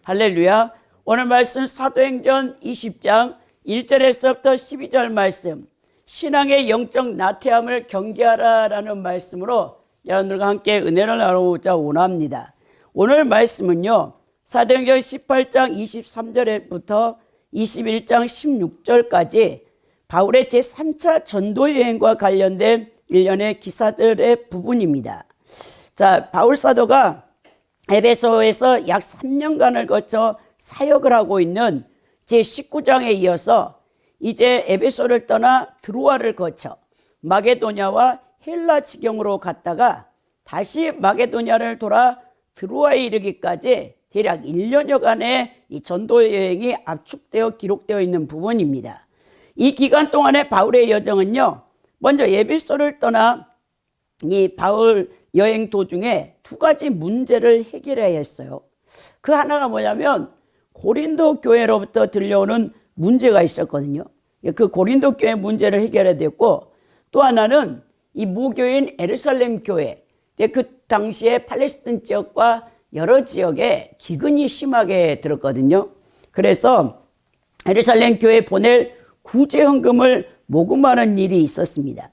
할렐루야. 오늘 말씀 사도행전 20장 1절에서부터 12절 말씀, 신앙의 영적 나태함을 경계하라라는 말씀으로 여러분들과 함께 은혜를 나누고자 원합니다. 오늘 말씀은요, 사도행전 18장 23절부터 21장 16절까지 바울의 제3차 전도여행과 관련된 일련의 기사들의 부분입니다. 자, 바울 사도가 에베소에서 약 3년간을 거쳐 사역을 하고 있는 제19장에 이어서 이제 에베소를 떠나 드로아를 거쳐 마게도냐와 헬라 지경으로 갔다가 다시 마게도냐를 돌아 드로아에 이르기까지 대략 1년여간의 이 전도 여행이 압축되어 기록되어 있는 부분입니다. 이 기간 동안의 바울의 여정은요, 먼저 에베소를 떠나 이 바울 여행 도중에 두 가지 문제를 해결해야 했어요. 그 하나가 뭐냐면 고린도 교회로부터 들려오는 문제가 있었거든요. 그 고린도 교회 문제를 해결해야 됐고, 또 하나는 이 모교인 예루살렘 교회, 그 당시에 팔레스틴 지역과 여러 지역에 기근이 심하게 들었거든요. 그래서 예루살렘 교회에 보낼 구제 헌금을 모금하는 일이 있었습니다.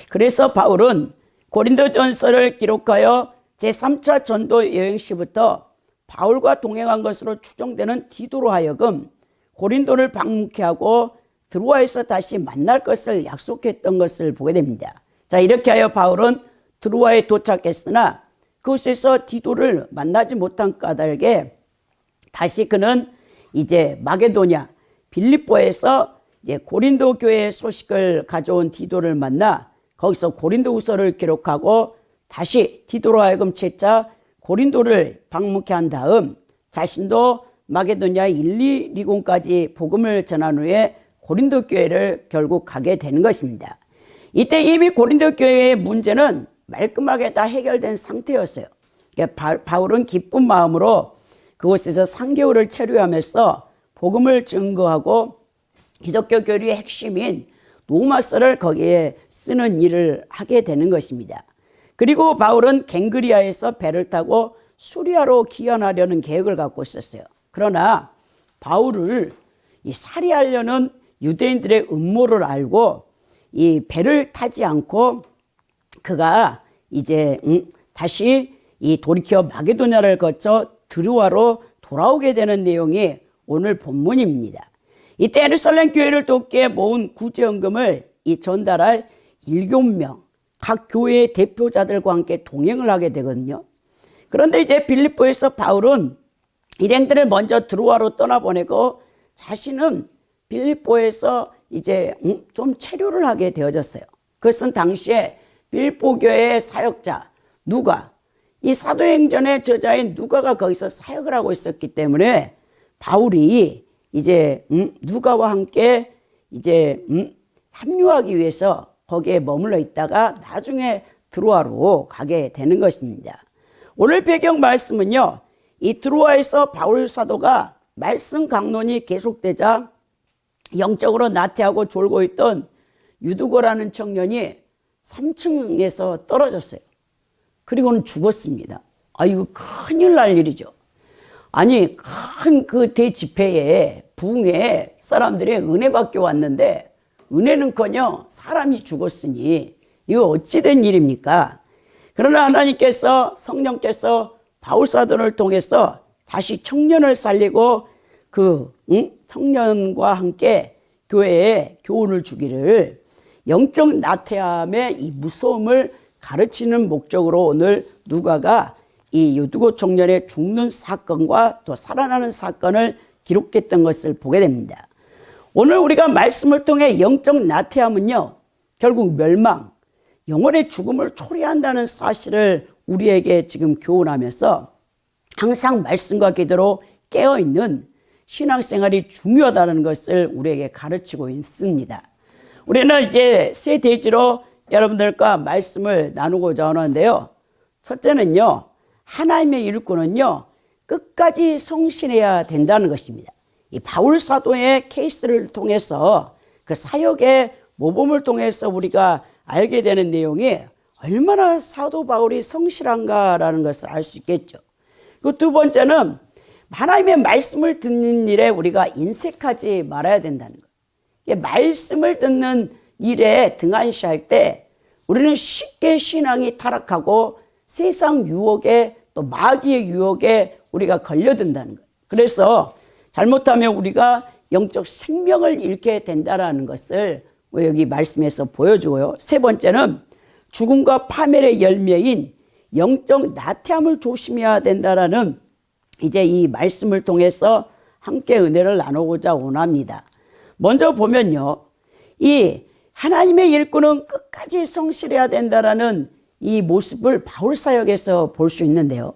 그래서 바울은 고린도전서를 기록하여 제3차 전도 여행 시부터 바울과 동행한 것으로 추정되는 디도로 하여금 고린도를 방문케 하고 드로아에서 다시 만날 것을 약속했던 것을 보게 됩니다. 자, 이렇게 하여 바울은 드로아에 도착했으나 그곳에서 디도를 만나지 못한 까닭에 다시 그는 이제 마게도냐 빌립보에서 이제 고린도 교회의 소식을 가져온 디도를 만나 거기서 고린도후서를 기록하고 다시 디도로 하여금 채차 고린도를 방문케 한 다음 자신도 마게도냐 1, 2리곤까지 복음을 전한 후에 고린도 교회를 결국 가게 되는 것입니다. 이때 이미 고린도 교회의 문제는 말끔하게 다 해결된 상태였어요. 그러니까 바울은 기쁜 마음으로 그곳에서 3개월을 체류하면서 복음을 증거하고 기독교 교리의 핵심인 노마서를 거기에 쓰는 일을 하게 되는 것입니다. 그리고 바울은 갱그리아에서 배를 타고 수리아로 귀환하려는 계획을 갖고 있었어요. 그러나 바울을 살해하려는 유대인들의 음모를 알고 이 배를 타지 않고 그가 이제 다시 이 돌이켜 마게도냐를 거쳐 드로아로 돌아오게 되는 내용이 오늘 본문입니다. 이때 예루살렘 교회를 돕기에 모은 구제헌금을 이 전달할 7명 각 교회의 대표자들과 함께 동행을 하게 되거든요. 그런데 이제 빌립보에서 바울은 일행들을 먼저 드로아로 떠나보내고 자신은 빌립보에서 이제 좀 체류를 하게 되어졌어요. 그것은 당시에 빌립보 교회의 사역자 누가, 이 사도행전의 저자인 누가가 거기서 사역을 하고 있었기 때문에 바울이 이제 누가와 함께 이제 합류하기 위해서 거기에 머물러 있다가 나중에 드로아로 가게 되는 것입니다. 오늘 배경 말씀은요, 이 드로아에서 바울 사도가 말씀 강론이 계속되자 영적으로 나태하고 졸고 있던 유두고라는 청년이 3층에서 떨어졌어요. 그리고는 죽었습니다. 이거 큰일 날 일이죠. 아니, 큰 그 대집회에 부흥회 사람들이 은혜 받게 왔는데 은혜는커녕 사람이 죽었으니 이거 어찌된 일입니까? 그러나 하나님께서, 성령께서 바울 사도를 통해서 다시 청년을 살리고 그 청년과 함께 교회에 교훈을 주기를, 영적 나태함의 이 무서움을 가르치는 목적으로 오늘 누가가 이 유두고 청년의 죽는 사건과 또 살아나는 사건을 기록했던 것을 보게 됩니다. 오늘 우리가 말씀을 통해 영적 나태함은요, 결국 멸망, 영혼의 죽음을 초래한다는 사실을 우리에게 지금 교훈하면서 항상 말씀과 기도로 깨어있는 신앙생활이 중요하다는 것을 우리에게 가르치고 있습니다. 우리는 이제 세 대지로 여러분들과 말씀을 나누고자 하는데요. 첫째는요, 하나님의 일꾼은요, 끝까지 성실해야 된다는 것입니다. 이 바울 사도의 케이스를 통해서 그 사역의 모범을 통해서 우리가 알게 되는 내용이 얼마나 사도 바울이 성실한가라는 것을 알 수 있겠죠. 그 두 번째는 하나님의 말씀을 듣는 일에 우리가 인색하지 말아야 된다는 거예요. 말씀을 듣는 일에 등한시할 때 우리는 쉽게 신앙이 타락하고 세상 유혹에 또 마귀의 유혹에 우리가 걸려든다는 거예요. 그래서 잘못하면 우리가 영적 생명을 잃게 된다는 것을 여기 말씀에서 보여주고요. 세 번째는 죽음과 파멸의 열매인 영적 나태함을 조심해야 된다라는 이제 이 말씀을 통해서 함께 은혜를 나누고자 원합니다. 먼저 보면요, 이 하나님의 일꾼은 끝까지 성실해야 된다라는 이 모습을 바울 사역에서 볼 수 있는데요.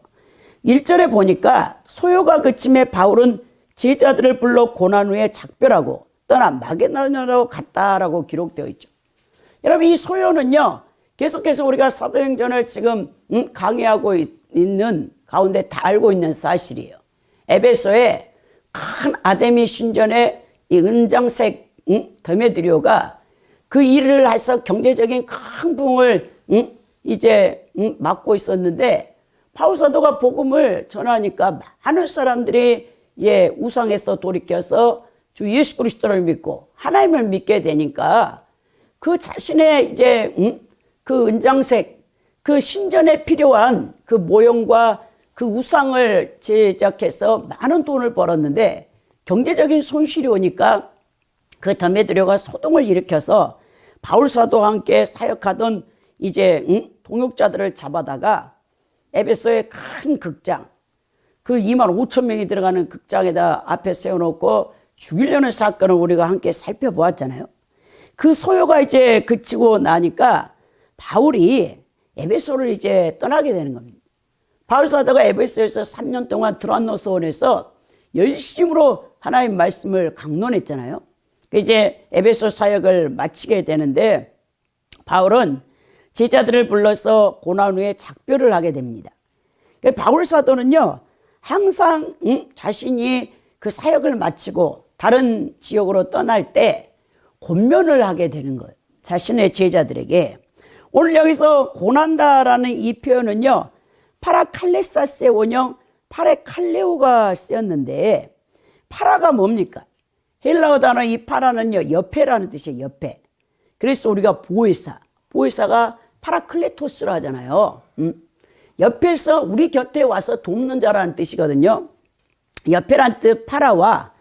1절에 보니까 소요가 그침에 바울은 제자들을 불러 고난 후에 작별하고 떠나 마게도냐로 갔다라고 기록되어 있죠. 여러분, 이 소요는요, 계속해서 우리가 사도행전을 지금 강의하고 있는 가운데 다 알고 있는 사실이에요. 에베소에 큰 아데미 신전의 이 은장색 데메드리오가 그 일을 해서 경제적인 큰 부흥을 맡고 있었는데, 바울 사도가 복음을 전하니까 많은 사람들이 우상에서 돌이켜서 주 예수 그리스도를 믿고 하나님을 믿게 되니까 그 자신의 그 은장색, 그 신전에 필요한 그 모형과 그 우상을 제작해서 많은 돈을 벌었는데 경제적인 손실이 오니까 그 데메드리오가 소동을 일으켜서 바울 사도와 함께 사역하던 동역자들을 잡아다가 에베소의 큰 극장, 그 25,000명이 들어가는 극장에다 앞에 세워놓고 죽이려는 사건을 우리가 함께 살펴보았잖아요. 그 소요가 그치고 나니까 바울이 에베소를 떠나게 되는 겁니다. 바울 사도가 에베소에서 3년 동안 드란노소원에서 열심으로 하나님 말씀을 강론했잖아요. 에베소 사역을 마치게 되는데 바울은 제자들을 불러서 고난 후에 작별을 하게 됩니다. 바울 사도는요, 항상 자신이 그 사역을 마치고 다른 지역으로 떠날 때 권면을 하게 되는 거예요. 자신의 제자들에게. 오늘 여기서 고난다라는 이 표현은요, 파라칼레사스의 원형 파레칼레오가 쓰였는데, 파라가 뭡니까? 헬라어 단어 이 파라는요, 옆에라는 뜻이에요. 옆에. 그래서 우리가 보혜사가 파라클레토스라 하잖아요. 옆에서 우리 곁에 와서 돕는 자라는 뜻이거든요. 옆에란 뜻 파라와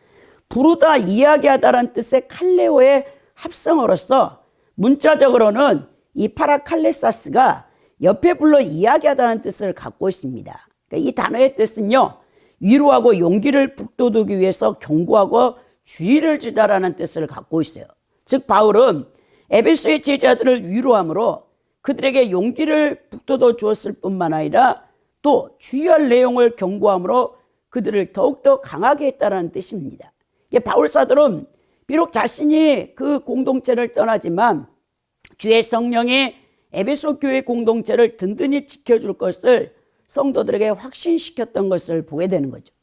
부르다 이야기하다라는 뜻의 칼레오의 합성어로서 문자적으로는 이 파라칼레사스가 옆에 불러 이야기하다는 뜻을 갖고 있습니다. 그러니까 이 단어의 뜻은요, 위로하고 용기를 북돋우기 위해서 경고하고 주의를 주다라는 뜻을 갖고 있어요. 즉 바울은 에베소의 제자들을 위로함으로 그들에게 용기를 북돋워 주었을 뿐만 아니라 또 주의할 내용을 경고함으로 그들을 더욱더 강하게 했다는 뜻입니다. 바울 사도는 비록 자신이 그 공동체를 떠나지만 주의 성령이 에베소 교회 공동체를 든든히 지켜줄 것을 성도들에게 확신시켰던 것을 보게 되는 거죠.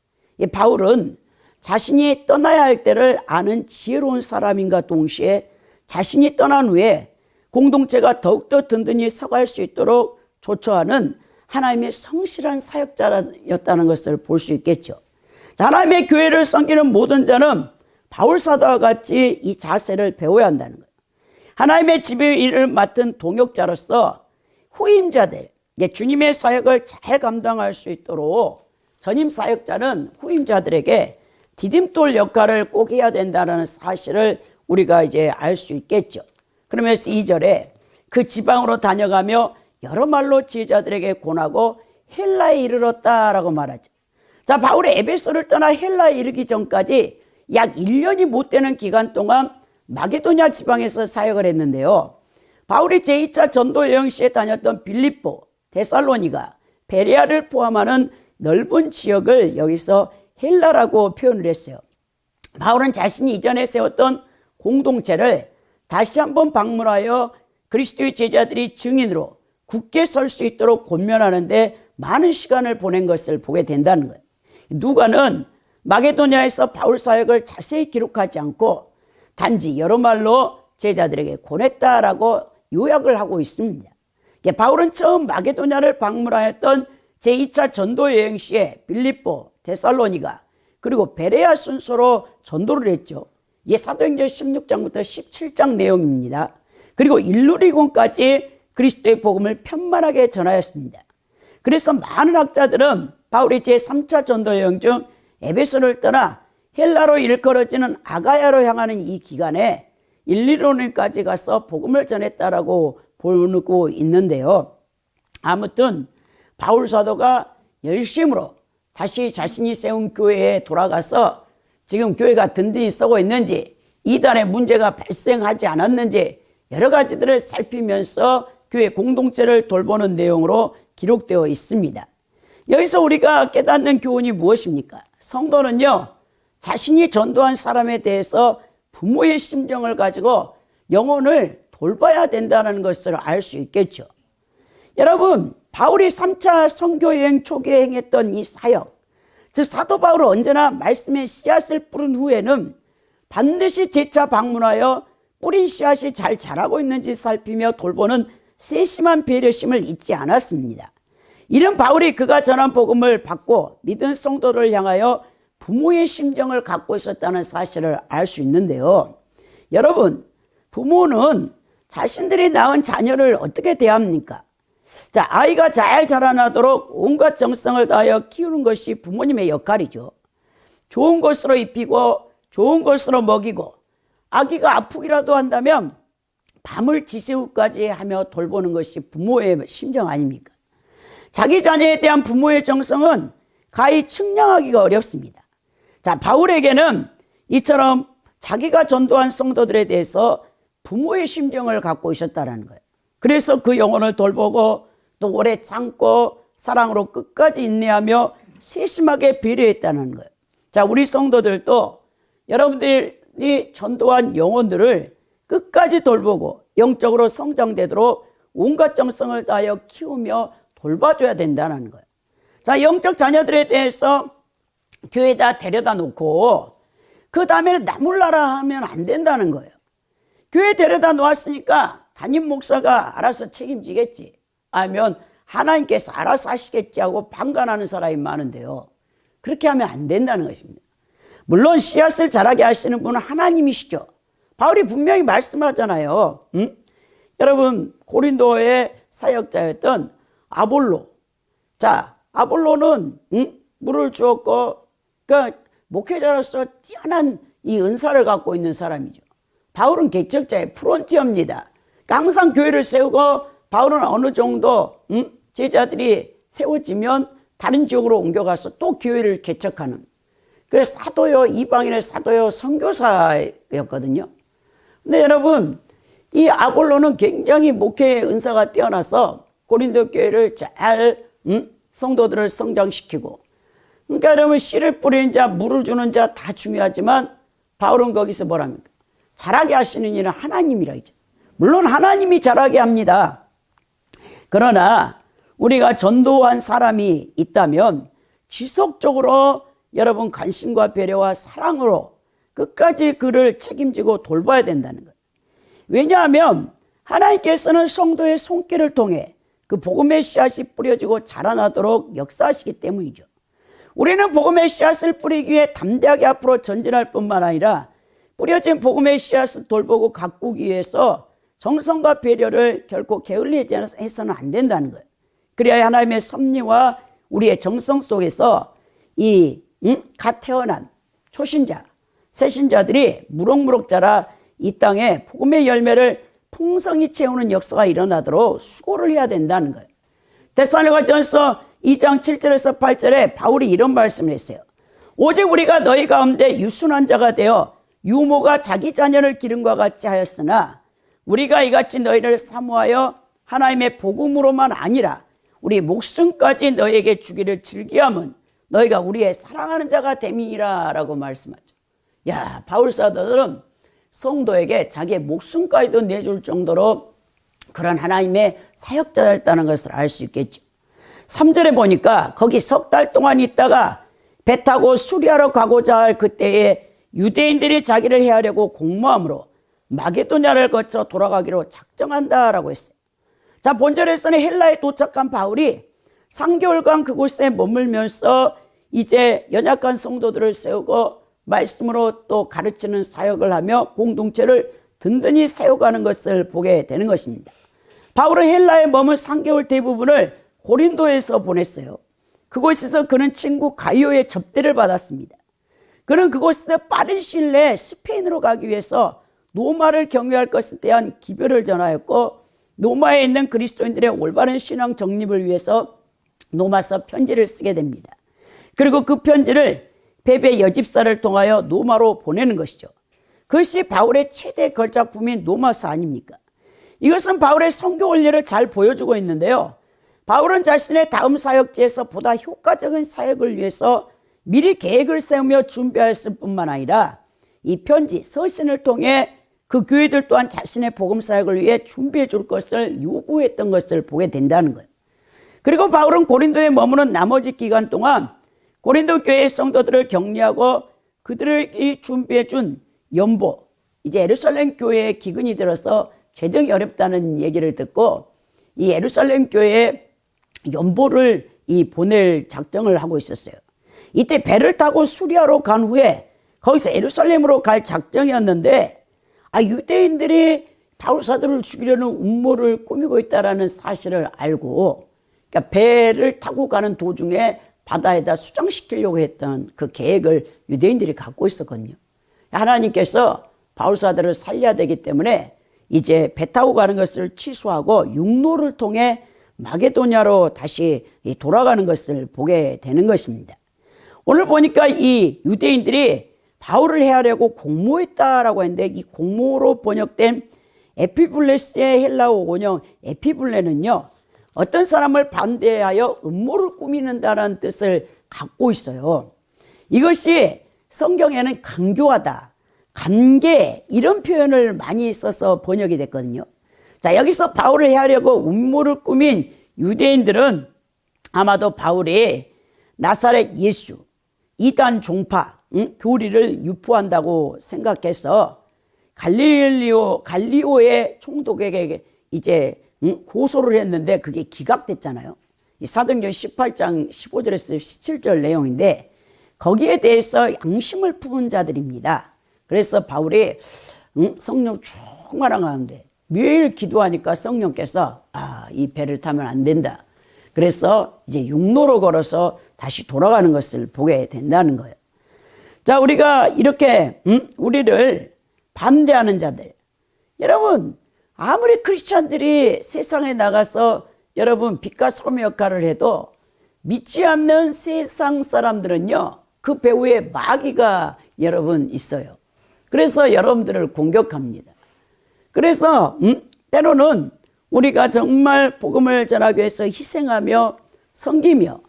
바울은 자신이 떠나야 할 때를 아는 지혜로운 사람인가 동시에 자신이 떠난 후에 공동체가 더욱더 든든히 서갈 수 있도록 조처하는 하나님의 성실한 사역자였다는 것을 볼 수 있겠죠. 하나님의 교회를 섬기는 모든 자는 바울 사도와 같이 이 자세를 배워야 한다는 거예요. 하나님의 집의 일을 맡은 동역자로서 후임자들, 주님의 사역을 잘 감당할 수 있도록 전임 사역자는 후임자들에게 디딤돌 역할을 꼭 해야 된다는 사실을 우리가 알 수 있겠죠. 그러면서 2절에 그 지방으로 다녀가며 여러 말로 제자들에게 권하고 헬라에 이르렀다라고 말하죠. 바울이 에베소를 떠나 헬라에 이르기 전까지 약 1년이 못 되는 기간 동안 마게도냐 지방에서 사역을 했는데요. 바울이 제2차 전도 여행 시에 다녔던 빌립보, 데살로니가, 베레아를 포함하는 넓은 지역을 여기서 헬라라고 표현을 했어요. 바울은 자신이 이전에 세웠던 공동체를 다시 한번 방문하여 그리스도의 제자들이 증인으로 굳게 설 수 있도록 권면하는데 많은 시간을 보낸 것을 보게 된다는 거예요. 누가는 마게도냐에서 바울 사역을 자세히 기록하지 않고 단지 여러 말로 제자들에게 권했다라고 요약을 하고 있습니다. 바울은 처음 마게도냐를 방문하였던 제2차 전도 여행 시에 빌립보, 데살로니가, 그리고 베레아 순서로 전도를 했죠. 이게 사도행전 16장부터 17장 내용입니다. 그리고 일루리곤까지 그리스도의 복음을 편만하게 전하였습니다. 그래서 많은 학자들은 바울이 제3차 전도 여행 중 에베소를 떠나 헬라로 일컬어지는 아가야로 향하는 이 기간에 일루리곤까지 가서 복음을 전했다라고 보고 있는데요. 아무튼 바울 사도가 열심으로 다시 자신이 세운 교회에 돌아가서 지금 교회가 든든히 서고 있는지, 이단의 문제가 발생하지 않았는지 여러 가지들을 살피면서 교회 공동체를 돌보는 내용으로 기록되어 있습니다. 여기서 우리가 깨닫는 교훈이 무엇입니까? 성도는요, 자신이 전도한 사람에 대해서 부모의 심정을 가지고 영혼을 돌봐야 된다는 것을 알 수 있겠죠. 여러분, 바울이 3차 선교여행 초기에 행했던 이 사역, 즉 사도 바울은 언제나 말씀의 씨앗을 뿌린 후에는 반드시 재차 방문하여 뿌린 씨앗이 잘 자라고 있는지 살피며 돌보는 세심한 배려심을 잊지 않았습니다. 이런 바울이 그가 전한 복음을 받고 믿은 성도를 향하여 부모의 심정을 갖고 있었다는 사실을 알 수 있는데요. 여러분, 부모는 자신들이 낳은 자녀를 어떻게 대합니까? 자, 아이가 잘 자라나도록 온갖 정성을 다하여 키우는 것이 부모님의 역할이죠. 좋은 것으로 입히고 좋은 것으로 먹이고, 아기가 아프기라도 한다면 밤을 지새우까지 하며 돌보는 것이 부모의 심정 아닙니까? 자기 자녀에 대한 부모의 정성은 가히 측량하기가 어렵습니다. 자, 바울에게는 이처럼 자기가 전도한 성도들에 대해서 부모의 심정을 갖고 있었다는 거예요. 그래서 그 영혼을 돌보고 또 오래 참고 사랑으로 끝까지 인내하며 세심하게 배려했다는 거예요. 자, 우리 성도들도 여러분들이 전도한 영혼들을 끝까지 돌보고 영적으로 성장되도록 온갖 정성을 다하여 키우며 돌봐줘야 된다는 거예요. 자, 영적 자녀들에 대해서 교회에다 데려다 놓고 그 다음에는 나 몰라라 하면 안 된다는 거예요. 교회 데려다 놓았으니까 담임 목사가 알아서 책임지겠지, 아니면 하나님께서 알아서 하시겠지 하고 방관하는 사람이 많은데요. 그렇게 하면 안 된다는 것입니다. 물론 씨앗을 자라게 하시는 분은 하나님이시죠. 바울이 분명히 말씀하잖아요. 여러분, 고린도의 사역자였던 아볼로. 자, 아볼로는 물을 주었고, 그러니까 목회자로서 뛰어난 이 은사를 갖고 있는 사람이죠. 바울은 개척자의 프론티어입니다. 항상 교회를 세우고, 바울은 어느 정도 제자들이 세워지면 다른 지역으로 옮겨가서 또 교회를 개척하는, 그래서 사도요, 이방인의 사도요 선교사였거든요. 근데 여러분, 이 아볼로는 굉장히 목회의 은사가 뛰어나서 고린도 교회를 잘 성도들을 성장시키고, 그러니까 여러분, 씨를 뿌리는 자, 물을 주는 자 다 중요하지만 바울은 거기서 뭐랍니까? 자라게 하시는 이는 하나님이라 했죠. 물론 하나님이 자라게 합니다. 그러나 우리가 전도한 사람이 있다면 지속적으로 여러분 관심과 배려와 사랑으로 끝까지 그를 책임지고 돌봐야 된다는 거예요. 왜냐하면 하나님께서는 성도의 손길을 통해 그 복음의 씨앗이 뿌려지고 자라나도록 역사하시기 때문이죠. 우리는 복음의 씨앗을 뿌리기 위해 담대하게 앞으로 전진할 뿐만 아니라 뿌려진 복음의 씨앗을 돌보고 가꾸기 위해서 정성과 배려를 결코 게을리하지 해서는 안 된다는 거예요. 그래야 하나님의 섭리와 우리의 정성 속에서 이 갓 태어난 초신자, 새신자들이 무럭무럭 자라 이 땅에 복음의 열매를 풍성히 채우는 역사가 일어나도록 수고를 해야 된다는 거예요. 데살로니가전서 2장 7절에서 8절에 바울이 이런 말씀을 했어요. 오직 우리가 너희 가운데 유순한 자가 되어 유모가 자기 자녀를 기름과 같이 하였으나 우리가 이같이 너희를 사모하여 하나님의 복음으로만 아니라 우리 목숨까지 너희에게 주기를 즐기함은 너희가 우리의 사랑하는 자가 됨이니라 라고 말씀하죠. 야, 바울 사도들은 성도에게 자기의 목숨까지도 내줄 정도로 그런 하나님의 사역자였다는 것을 알 수 있겠죠. 3절에 보니까 거기 석 달 동안 있다가 배 타고 수리하러 가고자 할 그때에 유대인들이 자기를 해하려고 공모함으로 마게도냐를 거쳐 돌아가기로 작정한다라고 했어요. 자, 본절에서는 헬라에 도착한 바울이 3개월간 그곳에 머물면서 이제 연약한 성도들을 세우고 말씀으로 또 가르치는 사역을 하며 공동체를 든든히 세워가는 것을 보게 되는 것입니다. 바울은 헬라에 머문 3개월 대부분을 고린도에서 보냈어요. 그곳에서 그는 친구 가이오의 접대를 받았습니다. 그는 그곳에서 빠른 시일 내에 스페인으로 가기 위해서 로마를 경유할 것에 대한 기별을 전하였고, 로마에 있는 그리스도인들의 올바른 신앙 정립을 위해서 로마서 편지를 쓰게 됩니다. 그리고 그 편지를 베베 여집사를 통하여 로마로 보내는 것이죠. 그것이 바울의 최대 걸작품인 로마서 아닙니까? 이것은 바울의 선교 원리를 잘 보여주고 있는데요. 바울은 자신의 다음 사역지에서 보다 효과적인 사역을 위해서 미리 계획을 세우며 준비하였을 뿐만 아니라 이 편지, 서신을 통해 그 교회들 또한 자신의 복음 사역을 위해 준비해 줄 것을 요구했던 것을 보게 된다는 거예요. 그리고 바울은 고린도에 머무는 나머지 기간 동안 고린도 교회의 성도들을 격려하고 그들을 준비해 준 연보, 이제 예루살렘 교회에 기근이 들어서 재정이 어렵다는 얘기를 듣고 이 예루살렘 교회에 연보를 보낼 작정을 하고 있었어요. 이때 배를 타고 수리아로 간 후에 거기서 예루살렘으로 갈 작정이었는데, 유대인들이 바울 사도를 죽이려는 음모를 꾸미고 있다는 사실을 알고, 그러니까 배를 타고 가는 도중에 바다에다 수장시키려고 했던 그 계획을 유대인들이 갖고 있었거든요. 하나님께서 바울 사도를 살려야 되기 때문에 이제 배 타고 가는 것을 취소하고 육로를 통해 마게도냐로 다시 돌아가는 것을 보게 되는 것입니다. 오늘 보니까 이 유대인들이 바울을 해하려고 공모했다라고 했는데, 이 공모로 번역된 에피블레스의 헬라어 원형 에피블레는요, 어떤 사람을 반대하여 음모를 꾸미는다라는 뜻을 갖고 있어요. 이것이 성경에는 강교하다, 관계, 이런 표현을 많이 써서 번역이 됐거든요. 자, 여기서 바울을 해하려고 음모를 꾸민 유대인들은 아마도 바울이 나사렛 예수, 이단 종파, 교리를 유포한다고 생각해서 갈리오의 총독에게 이제 고소를 했는데 그게 기각됐잖아요. 이 사도행전 18장 15절에서 17절 내용인데 거기에 대해서 양심을 품은 자들입니다. 그래서 바울이 성령 충만한 가운데 매일 기도하니까 성령께서 이 배를 타면 안 된다. 그래서 이제 육로로 걸어서 다시 돌아가는 것을 보게 된다는 거예요. 자, 우리가 이렇게 우리를 반대하는 자들, 여러분 아무리 크리스찬들이 세상에 나가서 여러분 빛과 소금의 역할을 해도 믿지 않는 세상 사람들은요, 그 배후에 마귀가 여러분 있어요. 그래서 여러분들을 공격합니다. 그래서 때로는 우리가 정말 복음을 전하기 위해서 희생하며 섬기며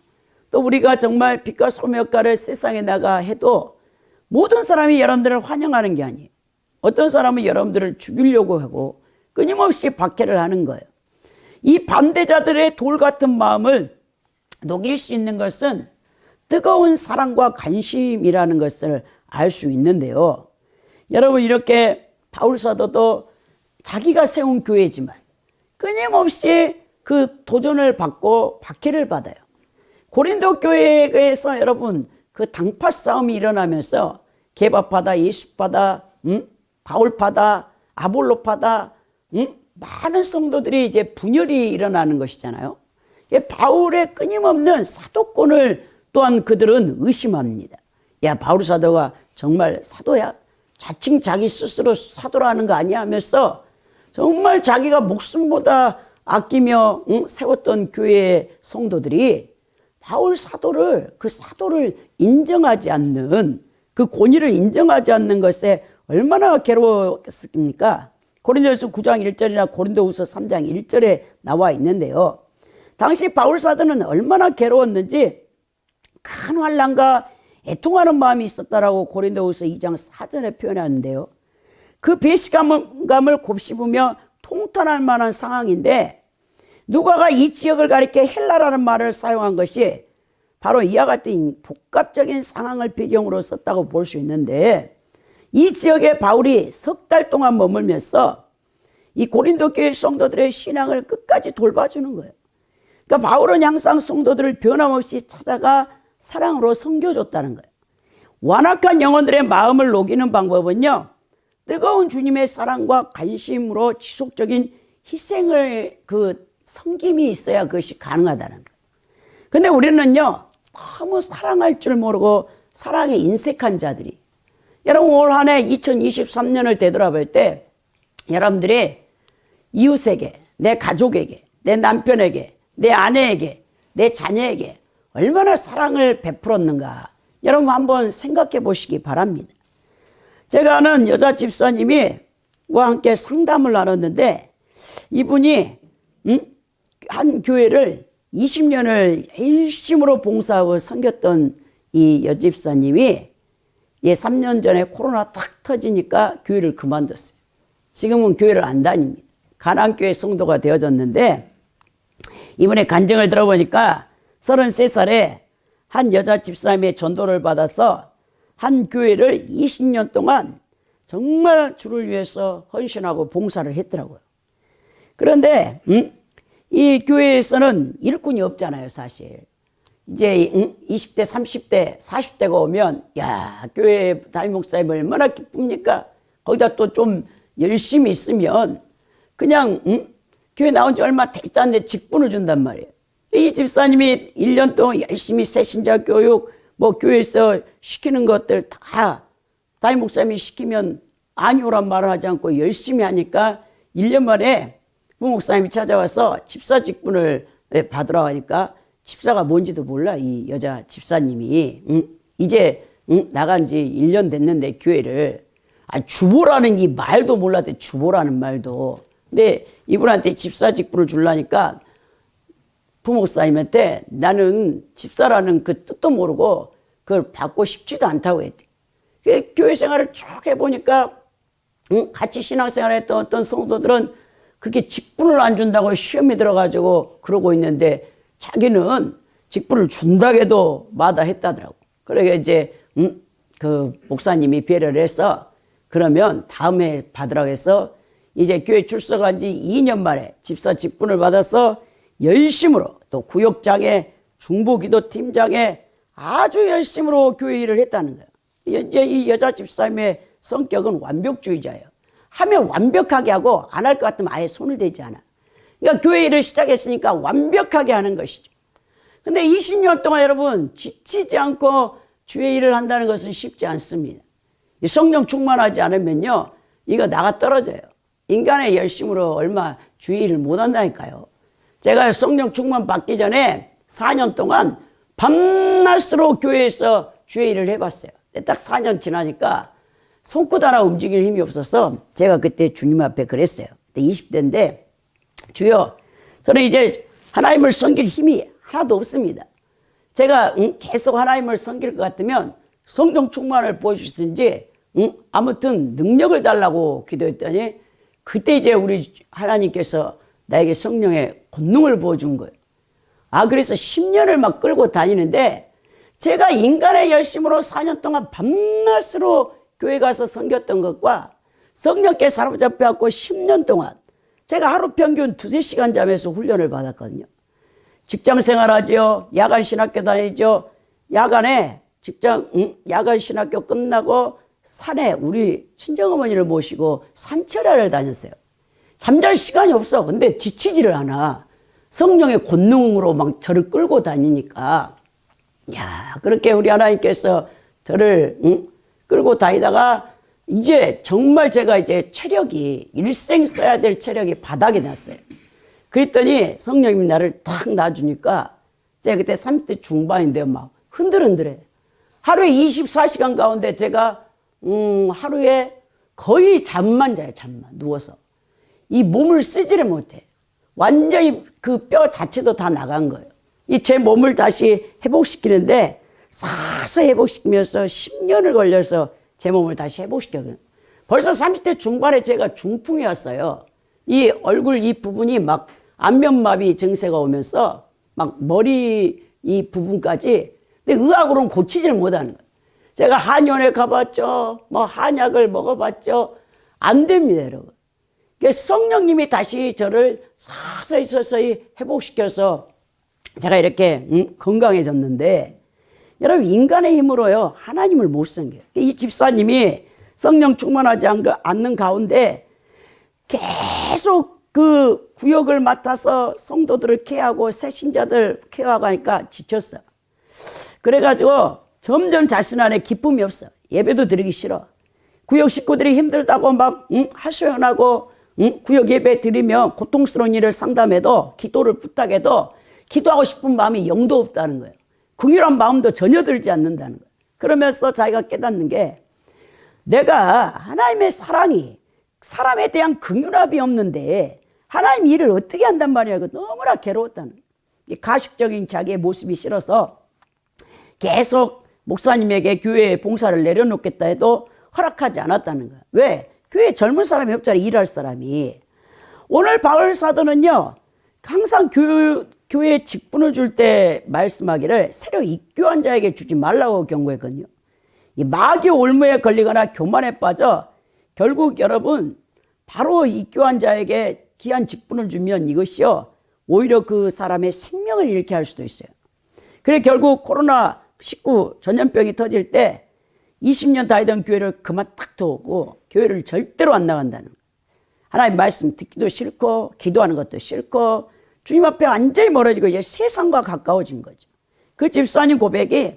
또 우리가 정말 빛과 소금의 역할을 세상에 나가 해도 모든 사람이 여러분들을 환영하는 게 아니에요. 어떤 사람은 여러분들을 죽이려고 하고 끊임없이 박해를 하는 거예요. 이 반대자들의 돌 같은 마음을 녹일 수 있는 것은 뜨거운 사랑과 관심이라는 것을 알 수 있는데요. 여러분, 이렇게 바울 사도도 자기가 세운 교회지만 끊임없이 그 도전을 받고 박해를 받아요. 고린도 교회에서 여러분 그 당파 싸움이 일어나면서 게바파다, 예수파다, 바울파다, 아볼로파다, 많은 성도들이 이제 분열이 일어나는 것이잖아요. 바울의 끊임없는 사도권을 또한 그들은 의심합니다. 야, 바울 사도가 정말 사도야? 자칭 자기 스스로 사도라는 거 아니야? 하면서 정말 자기가 목숨보다 아끼며 세웠던 교회의 성도들이 바울 사도를, 그 사도를 인정하지 않는, 그 권위를 인정하지 않는 것에 얼마나 괴로웠습니까? 고린도후서 9장 1절이나 고린도후서 3장 1절에 나와 있는데요. 당시 바울 사도는 얼마나 괴로웠는지 큰 환난과 애통하는 마음이 있었다라고 고린도후서 2장 4절에 표현하는데요. 그 배신감을 곱씹으며 통탄할 만한 상황인데, 누가가 이 지역을 가리켜 헬라라는 말을 사용한 것이 바로 이와 같은 복합적인 상황을 배경으로 썼다고 볼 수 있는데, 이 지역에 바울이 석 달 동안 머물면서 이 고린도 교회 성도들의 신앙을 끝까지 돌봐주는 거예요. 그러니까 바울은 항상 성도들을 변함없이 찾아가 사랑으로 섬겨줬다는 거예요. 완악한 영혼들의 마음을 녹이는 방법은요, 뜨거운 주님의 사랑과 관심으로 지속적인 희생을 섬김이 있어야 그것이 가능하다는 거예요. 근데 우리는요, 너무 사랑할 줄 모르고 사랑에 인색한 자들이, 여러분 올 한 해 2023년을 되돌아볼 때 여러분들이 이웃에게, 내 가족에게, 내 남편에게, 내 아내에게, 내 자녀에게 얼마나 사랑을 베풀었는가 여러분 한번 생각해 보시기 바랍니다. 제가 아는 여자 집사님이 와 함께 상담을 나눴는데 이분이 한 교회를 20년을 일심으로 봉사하고 섬겼던 이 여집사님이 3년 전에 코로나 탁 터지니까 교회를 그만뒀어요. 지금은 교회를 안 다닙니다. 가난교회 성도가 되어졌는데 이번에 간증을 들어보니까 33살에 한 여자 집사님의 전도를 받아서 한 교회를 20년 동안 정말 주를 위해서 헌신하고 봉사를 했더라고요. 그런데 이 교회에서는 일꾼이 없잖아요, 사실. 이제 20대, 30대, 40대가 오면 야, 교회 담임 목사님 얼마나 기쁩니까? 거기다 또 좀 열심히 있으면 그냥 교회 나온 지 얼마 되지도 않는데 직분을 준단 말이에요. 이 집사님이 1년 동안 열심히 새신자 교육, 교회에서 시키는 것들 다 담임 목사님이 시키면 아니오란 말을 하지 않고 열심히 하니까 1년 만에 부목사님이 찾아와서 집사 직분을 받으러 가니까 집사가 뭔지도 몰라, 이 여자 집사님이. 이제 나간 지 1년 됐는데 교회를. 주보라는 이 말도 몰랐대, 주보라는 말도. 근데 이분한테 집사 직분을 주려니까 부목사님한테 나는 집사라는 그 뜻도 모르고 그걸 받고 싶지도 않다고 했대. 교회 생활을 쭉 해보니까 같이 신앙생활 했던 어떤 성도들은 그렇게 직분을 안 준다고 시험에 들어가지고 그러고 있는데 자기는 직분을 준다고 해도 마다했다더라고. 그러니까 이제 그 목사님이 배려를 해서 그러면 다음에 받으라고 해서 이제 교회 출석한 지 2년 만에 집사 직분을 받아서 열심으로 또 구역장에 중보기도팀장에 아주 열심으로 교회 일을 했다는 거예요. 이제 이 여자 집사님의 성격은 완벽주의자예요. 하면 완벽하게 하고 안 할 것 같으면 아예 손을 대지 않아. 그러니까 교회 일을 시작했으니까 완벽하게 하는 것이죠. 근데 20년 동안 여러분 지치지 않고 주의 일을 한다는 것은 쉽지 않습니다. 성령 충만하지 않으면요, 이거 나가 떨어져요. 인간의 열심으로 얼마 주의 일을 못 한다니까요. 제가 성령 충만 받기 전에 4년 동안 밤낮으로 교회에서 주의 일을 해봤어요. 딱 4년 지나니까 손끝 하나 움직일 힘이 없어서 제가 그때 주님 앞에 그랬어요. 그때 20대인데 주여, 저는 이제 하나님을 섬길 힘이 하나도 없습니다. 제가 계속 하나님을 섬길 것 같으면 성령 충만을 보여주시든지 아무튼 능력을 달라고 기도했더니 그때 이제 우리 하나님께서 나에게 성령의 권능을 보여준 거예요. 그래서 10년을 막 끌고 다니는데 제가 인간의 열심으로 4년 동안 밤낮으로 교회 가서 섬겼던 것과 성령께 사로잡혀갖고 10년 동안 제가 하루 평균 2-3시간 잠에서 훈련을 받았거든요. 직장 생활하죠. 야간 신학교 다니죠. 야간에 야간 신학교 끝나고 산에 우리 친정어머니를 모시고 산철야를 다녔어요. 잠잘 시간이 없어. 근데 지치지를 않아. 성령의 권능으로 막 저를 끌고 다니니까. 그렇게 우리 하나님께서 저를 끌고 다니다가 이제 정말 제가 이제 체력이 일생 써야 될 체력이 바닥이 났어요. 그랬더니 성령님이 나를 탁 놔주니까 제가 그때 30대 중반인데 막 흔들흔들해. 하루에 24시간 가운데 제가 하루에 거의 잠만 자요. 잠만 누워서. 이 몸을 쓰지를 못해. 완전히 그 뼈 자체도 다 나간 거예요. 이 제 몸을 다시 회복시키는데 사서 회복시키면서 10년을 걸려서 제 몸을 다시 회복시켰거든요. 벌써 30대 중반에 제가 중풍이 왔어요. 이 얼굴 이 부분이 막 안면마비 증세가 오면서 막 머리 이 부분까지. 근데 의학으로는 고치지를 못하는 거예요. 제가 한의원에 가봤죠. 한약을 먹어봤죠. 안 됩니다, 여러분. 성령님이 다시 저를 서서히 회복시켜서 제가 이렇게 건강해졌는데 여러분 인간의 힘으로요 하나님을 못 섬겨요. 이 집사님이 성령 충만하지 않는 가운데 계속 그 구역을 맡아서 성도들을 케어하고 새신자들 케어하고 하니까 지쳤어. 그래가지고 점점 자신 안에 기쁨이 없어. 예배도 드리기 싫어. 구역 식구들이 힘들다고 막 하소연하고 구역 예배 드리면 고통스러운 일을 상담해도 기도를 부탁해도 기도하고 싶은 마음이 영도 없다는 거예요. 긍휼한 마음도 전혀 들지 않는다는 거예요. 그러면서 자기가 깨닫는 게 내가 하나님의 사랑이 사람에 대한 긍휼함이 없는데 하나님 일을 어떻게 한단 말이야. 너무나 괴로웠다는 거예요. 가식적인 자기의 모습이 싫어서 계속 목사님에게 교회에 봉사를 내려놓겠다 해도 허락하지 않았다는 거야. 왜? 교회에 젊은 사람이 없잖아. 일할 사람이. 오늘 바울 사도는요 항상 교회에 직분을 줄 때 말씀하기를 새로 입교한 자에게 주지 말라고 경고했거든요. 이 마귀 올무에 걸리거나 교만에 빠져 결국 여러분 바로 입교한 자에게 귀한 직분을 주면 이것이요 오히려 그 사람의 생명을 잃게 할 수도 있어요. 그래 결국 코로나19 전염병이 터질 때 20년 다니던 교회를 그만 딱 두고 교회를 절대로 안 나간다는 거예요. 하나님 말씀 듣기도 싫고 기도하는 것도 싫고 주님 앞에 완전히 멀어지고 이제 세상과 가까워진 거죠. 그 집사님 고백이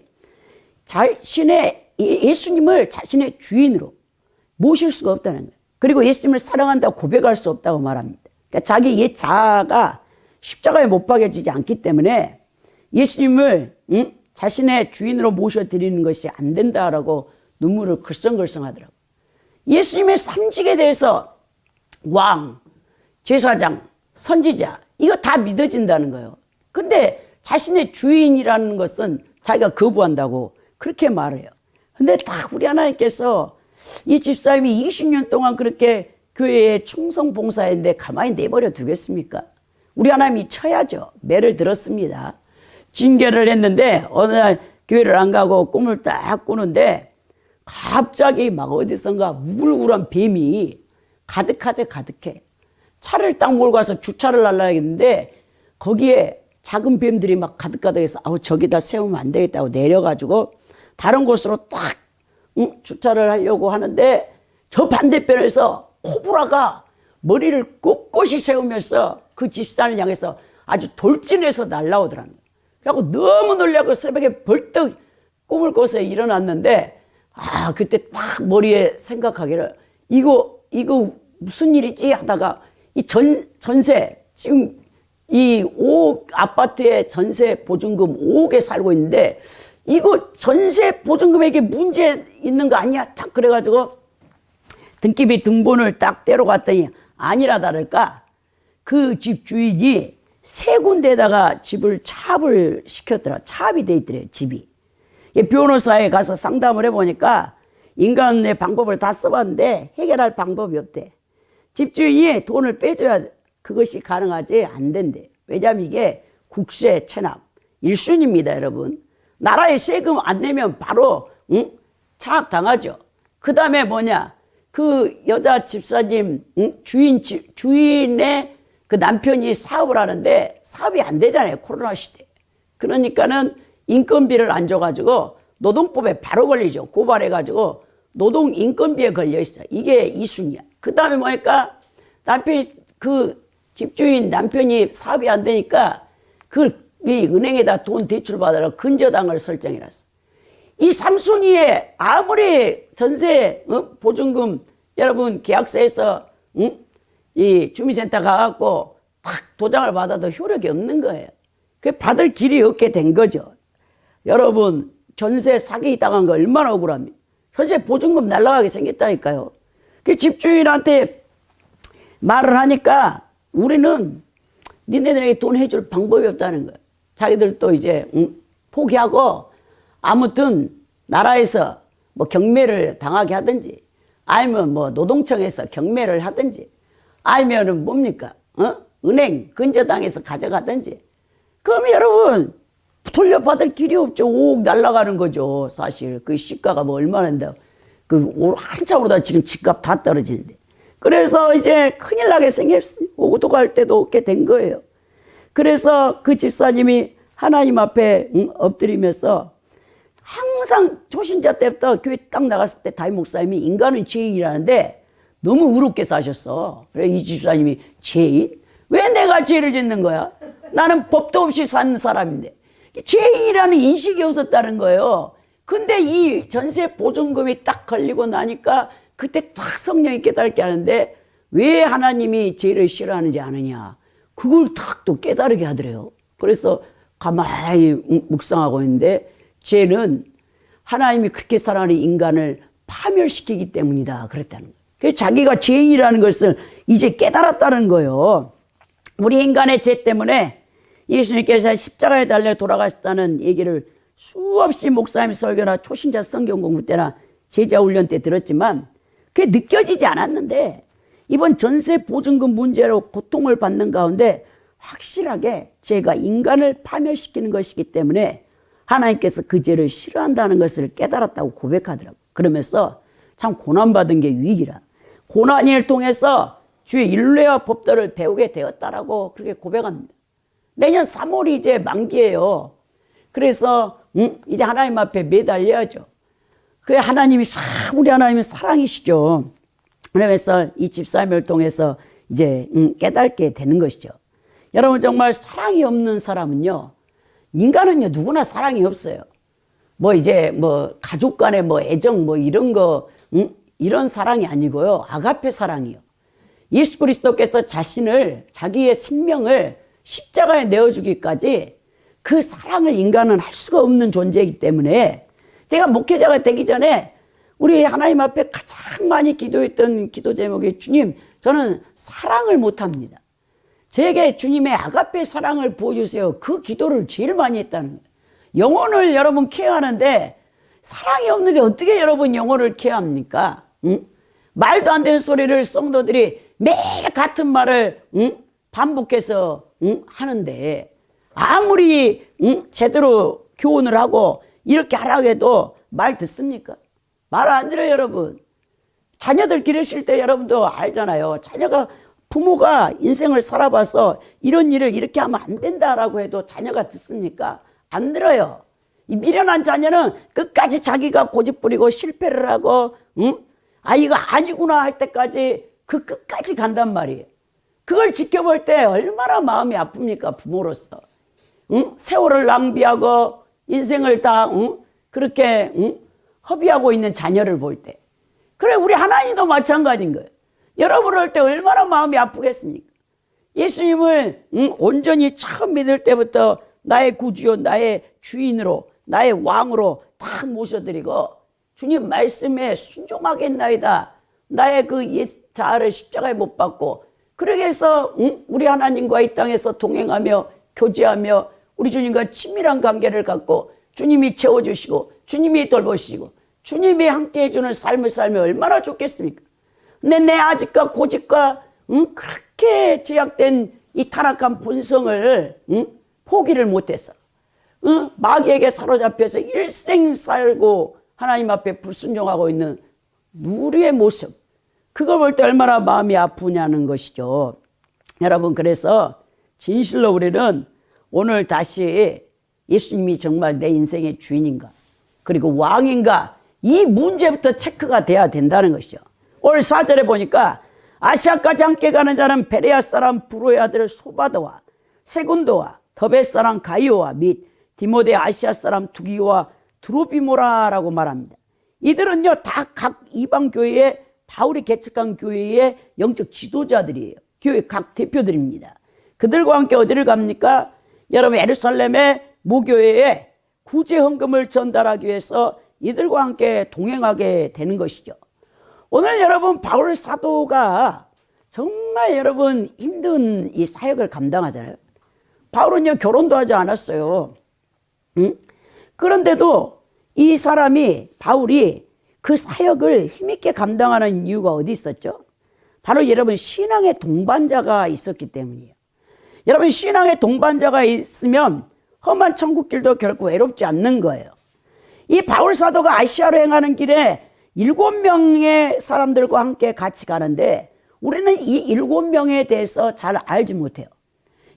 예수님을 자신의 주인으로 모실 수가 없다는 거예요. 그리고 예수님을 사랑한다고 고백할 수 없다고 말합니다. 그러니까 자기 옛 자아가 십자가에 못 박여지지 않기 때문에 예수님을 자신의 주인으로 모셔드리는 것이 안 된다라고 눈물을 글썽글썽하더라고요. 예수님의 삼직에 대해서 왕, 제사장, 선지자 이거 다 믿어진다는 거예요. 근데 자신의 주인이라는 것은 자기가 거부한다고 그렇게 말해요. 근데 다 우리 하나님께서 이 집사님이 20년 동안 그렇게 교회에 충성 봉사했는데 가만히 내버려 두겠습니까? 우리 하나님이 쳐야죠. 매를 들었습니다. 징계를 했는데 어느 날 교회를 안 가고 꿈을 딱 꾸는데 갑자기 막 어디선가 우글우글한 뱀이 가득해. 차를 딱 몰고 가서 주차를 하려했는데 거기에 작은 뱀들이 막 가득해서 저기다 세우면 안 되겠다고 내려가지고 다른 곳으로 딱 주차를 하려고 하는데 저 반대편에서 코브라가 머리를 꼿꼿이 세우면서 그 집사를 향해서 아주 돌진해서 날아오더라는 거예요. 그래갖고 너무 놀라고 새벽에 벌떡 꿈을 꿔서 일어났는데 그때 딱 머리에 생각하기를 이거 무슨 일이지 하다가 이 전세 지금 이 5억 아파트에 전세 보증금 5억에 살고 있는데 이거 전세 보증금에게 문제 있는 거 아니야? 딱 그래가지고 등기비 등본을 딱 떼러 갔더니 아니라 다를까 그 집 주인이 세 군데에다가 집을 차압을 시켰더라. 차압이 돼 있더래요. 집이. 변호사에 가서 상담을 해보니까 인간의 방법을 다 써봤는데 해결할 방법이 없대. 집주인이 돈을 빼줘야 그것이 가능하지 안 된대. 왜냐하면 이게 국세 체납 1순위입니다. 여러분. 나라에 세금 안 내면 바로 차압당하죠. 그 다음에 뭐냐 그 여자 집사님 주인의 그 남편이 사업을 하는데 사업이 안 되잖아요. 코로나 시대. 그러니까는 인건비를 안 줘가지고 노동법에 바로 걸리죠. 고발해가지고 노동인건비에 걸려있어. 이게 2순위야. 그 다음에 뭐니까 남편이 그 집주인 남편이 사업이 안 되니까 이 은행에다 돈 대출 받으러 근저당을 설정해놨어. 이 3순위에 아무리 전세 보증금 여러분 계약서에서 이 주민센터 가갖고 딱 도장을 받아도 효력이 없는 거예요. 그 받을 길이 없게 된 거죠. 여러분 전세 사기 당한 거 얼마나 억울합니까? 전세 보증금 날라가게 생겼다니까요. 그 집주인한테 말을 하니까 우리는 니네들에게 돈 해줄 방법이 없다는 거예요. 자기들도 이제 포기하고 아무튼 나라에서 뭐 경매를 당하게 하든지 아니면 뭐 노동청에서 경매를 하든지 아니면은 뭡니까? 은행 근저당에서 가져가든지. 그럼 여러분 돌려받을 길이 없죠. 5억 날라가는 거죠. 사실 그 시가가 뭐 얼마인데 한참 오르다 지금 집값 다 떨어지는데. 그래서 이제 큰일 나게 생겼어요. 오도 갈 데도 없게 된 거예요. 그래서 그 집사님이 하나님 앞에 엎드리면서 항상 초신자 때부터 교회 딱 나갔을 때 담임 목사님이 인간은 죄인이라는데 너무 의롭게 사셨어. 그래 이 집사님이 죄인? 왜 내가 죄를 짓는 거야? 나는 법도 없이 산 사람인데. 죄인이라는 인식이 없었다는 거예요. 근데 이 전세 보증금이 딱 걸리고 나니까 그때 딱 성령이 깨닫게 하는데 왜 하나님이 죄를 싫어하는지 아느냐. 그걸 딱 또 깨달게 하더래요. 그래서 가만히 묵상하고 있는데 죄는 하나님이 그렇게 사랑하는 인간을 파멸시키기 때문이다 그랬다는 거예요. 그래서 자기가 죄인이라는 것을 이제 깨달았다는 거예요. 우리 인간의 죄 때문에 예수님께서 십자가에 달려 돌아가셨다는 얘기를 수없이 목사님 설교나 초신자 성경 공부 때나 제자 훈련 때 들었지만 그게 느껴지지 않았는데 이번 전세 보증금 문제로 고통을 받는 가운데 확실하게 죄가 인간을 파멸시키는 것이기 때문에 하나님께서 그 죄를 싫어한다는 것을 깨달았다고 고백하더라고요. 그러면서 참 고난받은 게 유익이라. 고난을 통해서 주의 율례와 법도를 배우게 되었다라고 그렇게 고백합니다. 내년 3월이 이제 만기예요. 그래서 이제 하나님 앞에 매달려야죠. 그 하나님이 우리 하나님은 사랑이시죠. 그러면서 이 집사님을 통해서 이제 깨닫게 되는 것이죠. 여러분 정말 사랑이 없는 사람은요. 인간은요 누구나 사랑이 없어요. 뭐 이제 뭐 가족 간의 뭐 애정 뭐 이런 거 이런 사랑이 아니고요. 아가페 사랑이요. 예수 그리스도께서 자기의 생명을 십자가에 내어주기까지 그 사랑을 인간은 할 수가 없는 존재이기 때문에 제가 목회자가 되기 전에 우리 하나님 앞에 가장 많이 기도했던 기도 제목이 주님 저는 사랑을 못합니다. 저에게 주님의 아가페 사랑을 부어주세요. 그 기도를 제일 많이 했다는 거예요. 영혼을 여러분 케어하는데 사랑이 없는데 어떻게 여러분 영혼을 케어합니까? 말도 안 되는 소리를 성도들이 매일 같은 말을 반복해서 하는데 아무리 제대로 교훈을 하고 이렇게 하라고 해도 말 듣습니까? 말 안 들어요 여러분. 자녀들 기르실 때 여러분도 알잖아요. 부모가 인생을 살아봐서 이런 일을 이렇게 하면 안 된다라고 해도 자녀가 듣습니까? 안 들어요. 이 미련한 자녀는 끝까지 자기가 고집부리고 실패를 하고 이거 아니구나 할 때까지 그 끝까지 간단 말이에요. 그걸 지켜볼 때 얼마나 마음이 아픕니까 부모로서. 세월을 낭비하고 인생을 다 그렇게 허비하고 있는 자녀를 볼 때. 그래 우리 하나님도 마찬가지인 거예요. 여러분을 할 때 얼마나 마음이 아프겠습니까? 예수님을 온전히 처음 믿을 때부터 나의 구주요 나의 주인으로 나의 왕으로 딱 모셔드리고 주님 말씀에 순종하겠나이다. 나의 그 자아를 십자가에 못 박고 그러게 해서 우리 하나님과 이 땅에서 동행하며 교제하며 우리 주님과 친밀한 관계를 갖고 주님이 채워주시고 주님이 돌보시고 주님이 함께 해주는 삶을 살면 얼마나 좋겠습니까? 근데 내 아직과 고집과 그렇게 제약된 이 타락한 본성을 포기를 못했어. 마귀에게 사로잡혀서 일생 살고 하나님 앞에 불순종하고 있는 우리의 모습. 그걸 볼 때 얼마나 마음이 아프냐는 것이죠. 여러분 그래서 진실로 우리는 오늘 다시 예수님이 정말 내 인생의 주인인가 그리고 왕인가 이 문제부터 체크가 돼야 된다는 것이죠. 오늘 4절에 보니까 아시아까지 함께 가는 자는 베레아 사람 브로의 아들 소바도와 세군도와 더베 사람 가이오와 및 디모데 아시아 사람 두기와 드로비모라라고 말합니다. 이들은요 다 각 이방 교회에 바울이 개척한 교회의 영적 지도자들이에요. 교회 각 대표들입니다. 그들과 함께 어디를 갑니까? 여러분 예루살렘의 모교회에 구제 헌금을 전달하기 위해서 이들과 함께 동행하게 되는 것이죠. 오늘 여러분 바울 사도가 정말 여러분 힘든 이 사역을 감당하잖아요. 바울은요 결혼도 하지 않았어요. 그런데도 이 사람이 바울이 그 사역을 힘있게 감당하는 이유가 어디 있었죠? 바로 여러분 신앙의 동반자가 있었기 때문이에요. 여러분 신앙의 동반자가 있으면 험한 천국길도 결코 외롭지 않는 거예요. 이 바울 사도가 아시아로 행하는 길에 7명의 사람들과 함께 같이 가는데 우리는 이 7명에 대해서 잘 알지 못해요.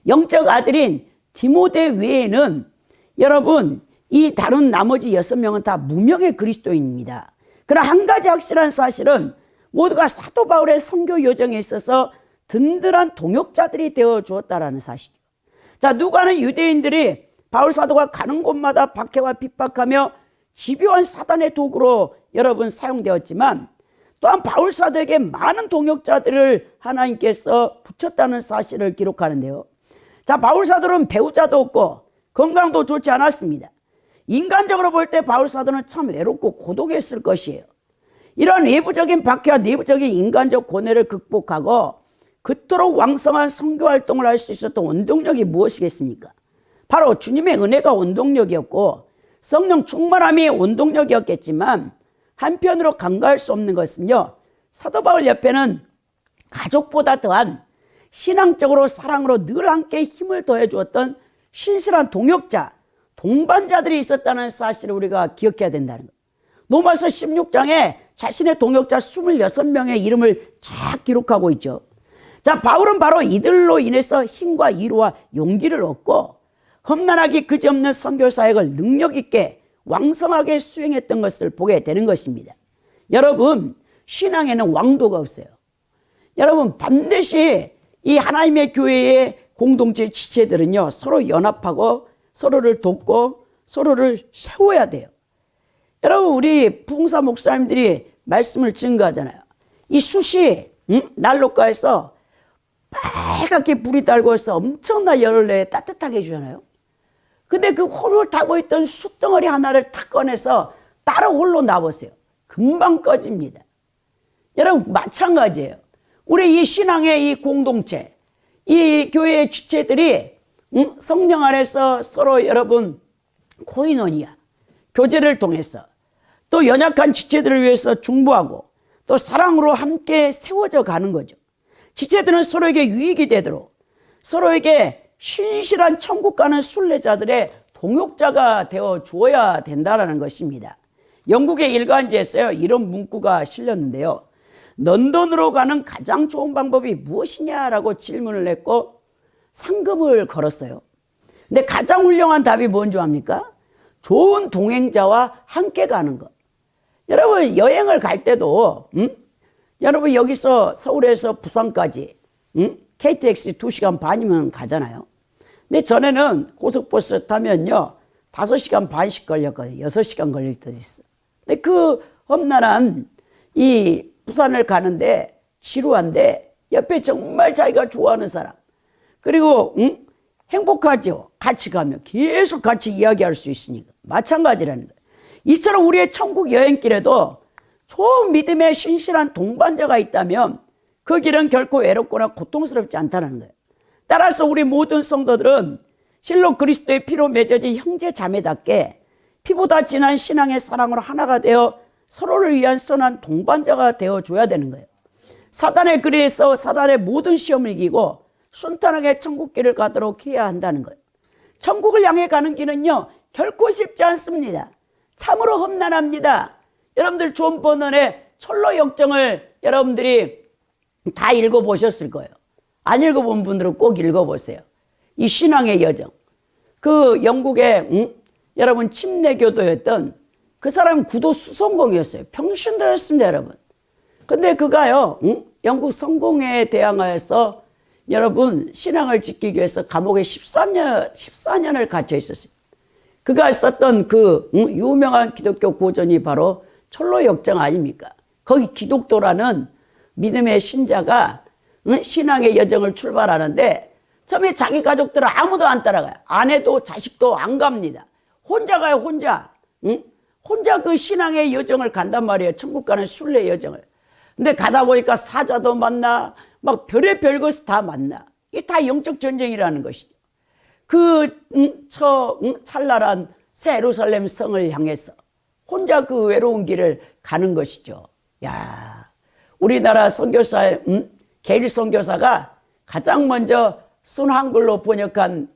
영적 아들인 디모데 외에는 여러분 이 다른 나머지 6명은 다 무명의 그리스도인입니다. 그러나 한 가지 확실한 사실은 모두가 사도 바울의 선교 여정에 있어서 든든한 동역자들이 되어 주었다라는 사실이죠. 자, 누가는 유대인들이 바울 사도가 가는 곳마다 박해와 핍박하며 집요한 사단의 도구로 여러분 사용되었지만, 또한 바울 사도에게 많은 동역자들을 하나님께서 붙였다는 사실을 기록하는데요. 자, 바울 사도는 배우자도 없고 건강도 좋지 않았습니다. 인간적으로 볼 때 바울 사도는 참 외롭고 고독했을 것이에요. 이러한 외부적인 박해와 내부적인 인간적 고뇌를 극복하고 그토록 왕성한 선교 활동을 할 수 있었던 원동력이 무엇이겠습니까? 바로 주님의 은혜가 원동력이었고 성령 충만함이 원동력이었겠지만, 한편으로 간과할 수 없는 것은요, 사도 바울 옆에는 가족보다 더한 신앙적으로 사랑으로 늘 함께 힘을 더해 주었던 신실한 동역자, 동반자들이 있었다는 사실을 우리가 기억해야 된다는 거예요. 로마서 16장에 자신의 동역자 26명의 이름을 쫙 기록하고 있죠. 자, 바울은 바로 이들로 인해서 힘과 위로와 용기를 얻고 험난하기 그지없는 선교 사역을 능력 있게 왕성하게 수행했던 것을 보게 되는 것입니다. 여러분, 신앙에는 왕도가 없어요. 여러분, 반드시 이 하나님의 교회의 공동체 지체들은요, 서로 연합하고 서로를 돕고 서로를 세워야 돼요. 여러분, 우리 부흥사 목사님들이 말씀을 증거하잖아요. 이 숯이 난로가에서 빨갛게 불이 달고 있어 엄청난 열을 내 따뜻하게 해주잖아요. 근데 그 홀로 타고 있던 숯덩어리 하나를 탁 꺼내서 따로 홀로 놔보세요. 금방 꺼집니다. 여러분, 마찬가지예요. 우리 이 신앙의 이 공동체, 이 교회의 지체들이 성령 안에서 서로 여러분 코이노니아, 교제를 통해서 또 연약한 지체들을 위해서 중보하고 또 사랑으로 함께 세워져 가는 거죠. 지체들은 서로에게 유익이 되도록 서로에게 신실한 천국 가는 순례자들의 동역자가 되어 주어야 된다는 것입니다. 영국의 일간지에서요, 이런 문구가 실렸는데요. 런던으로 가는 가장 좋은 방법이 무엇이냐라고 질문을 했고 상금을 걸었어요. 근데 가장 훌륭한 답이 뭔지 압니까? 좋은 동행자와 함께 가는 것. 여러분, 여행을 갈 때도 여러분 여기서 서울에서 부산까지 KTX 2시간 반이면 가잖아요. 근데 전에는 고속버스 타면요 5시간 반씩 걸렸거든요. 6시간 걸릴 때도 있어. 근데 그 험난한 이 부산을 가는데 지루한데 옆에 정말 자기가 좋아하는 사람, 그리고 행복하죠. 같이 가면 계속 같이 이야기할 수 있으니까. 마찬가지라는 거예요. 이처럼 우리의 천국 여행길에도 좋은 믿음의 신실한 동반자가 있다면 그 길은 결코 외롭거나 고통스럽지 않다는 거예요. 따라서 우리 모든 성도들은 실로 그리스도의 피로 맺어진 형제 자매답게 피보다 진한 신앙의 사랑으로 하나가 되어 서로를 위한 선한 동반자가 되어줘야 되는 거예요. 사단의 그리에서 사단의 모든 시험을 이기고 순탄하게 천국길을 가도록 해야 한다는 거예요. 천국을 향해 가는 길은요 결코 쉽지 않습니다. 참으로 험난합니다. 여러분들 존 버넌의 철로 역정을 여러분들이 다 읽어보셨을 거예요. 안 읽어본 분들은 꼭 읽어보세요. 이 신앙의 여정. 그 영국의 여러분 침례교도였던 그 사람은 구도 수성공이었어요. 평신도였습니다, 여러분. 근데 그가요 영국 성공회에 대항하여서 여러분 신앙을 지키기 위해서 감옥에 14년을 갇혀 있었어요. 그가 썼던 그 유명한 기독교 고전이 바로 철로 역정 아닙니까? 거기 기독도라는 믿음의 신자가 신앙의 여정을 출발하는데 처음에 자기 가족들은 아무도 안 따라가요. 아내도 자식도 안 갑니다. 혼자 가요, 혼자. 혼자 그 신앙의 여정을 간단 말이에요. 천국 가는 순례 여정을. 근데 가다 보니까 사자도 만나, 막 별의별 것을 다 만나. 이게 다 영적 전쟁이라는 것이죠. 그 찰나란 새 예루살렘 성을 향해서 혼자 그 외로운 길을 가는 것이죠. 야, 우리나라 선교사의 게일 선교사가 가장 먼저 순한글로 번역한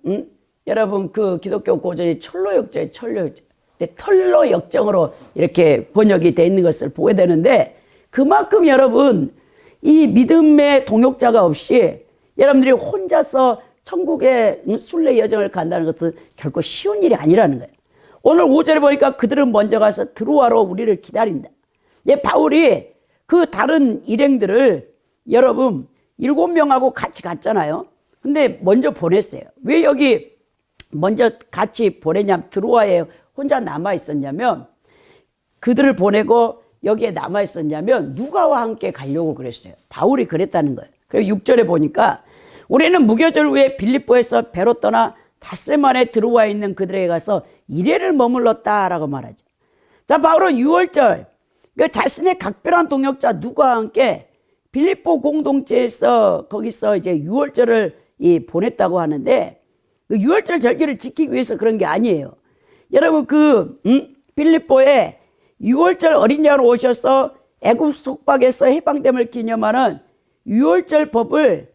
여러분 그 기독교 고전이 철로역정이에요. 철로역정. 근데 털로역정으로 이렇게 번역이 되어 있는 것을 보게 되는데 그만큼 여러분 이 믿음의 동역자가 없이 여러분들이 혼자서 천국의 순례 여정을 간다는 것은 결코 쉬운 일이 아니라는 거예요. 오늘 5절에 보니까 그들은 먼저 가서 드로아로 우리를 기다린다. 바울이 그 다른 일행들을 여러분 7명하고 같이 갔잖아요. 근데 먼저 보냈어요. 왜 여기 먼저 같이 보내냐면 드로아에 혼자 남아 있었냐면, 그들을 보내고 여기에 남아 있었냐면 누가와 함께 가려고 그랬어요. 바울이 그랬다는 거예요. 그리고 6절에 보니까 우리는 무교절 후에 빌립보에서 배로 떠나 닷새 만에 드로아에 있는 그들에게 가서 이래를 머물렀다라고 말하죠. 자, 바울은 6월절 자신의 각별한 동역자 누가와 함께 빌립보 공동체에서 거기서 이제 6월절을 보냈다고 하는데, 그 6월절 절기를 지키기 위해서 그런 게 아니에요. 여러분 빌립보에 6월절 어린 양으로 오셔서 애굽 속박에서 해방됨을 기념하는 6월절 법을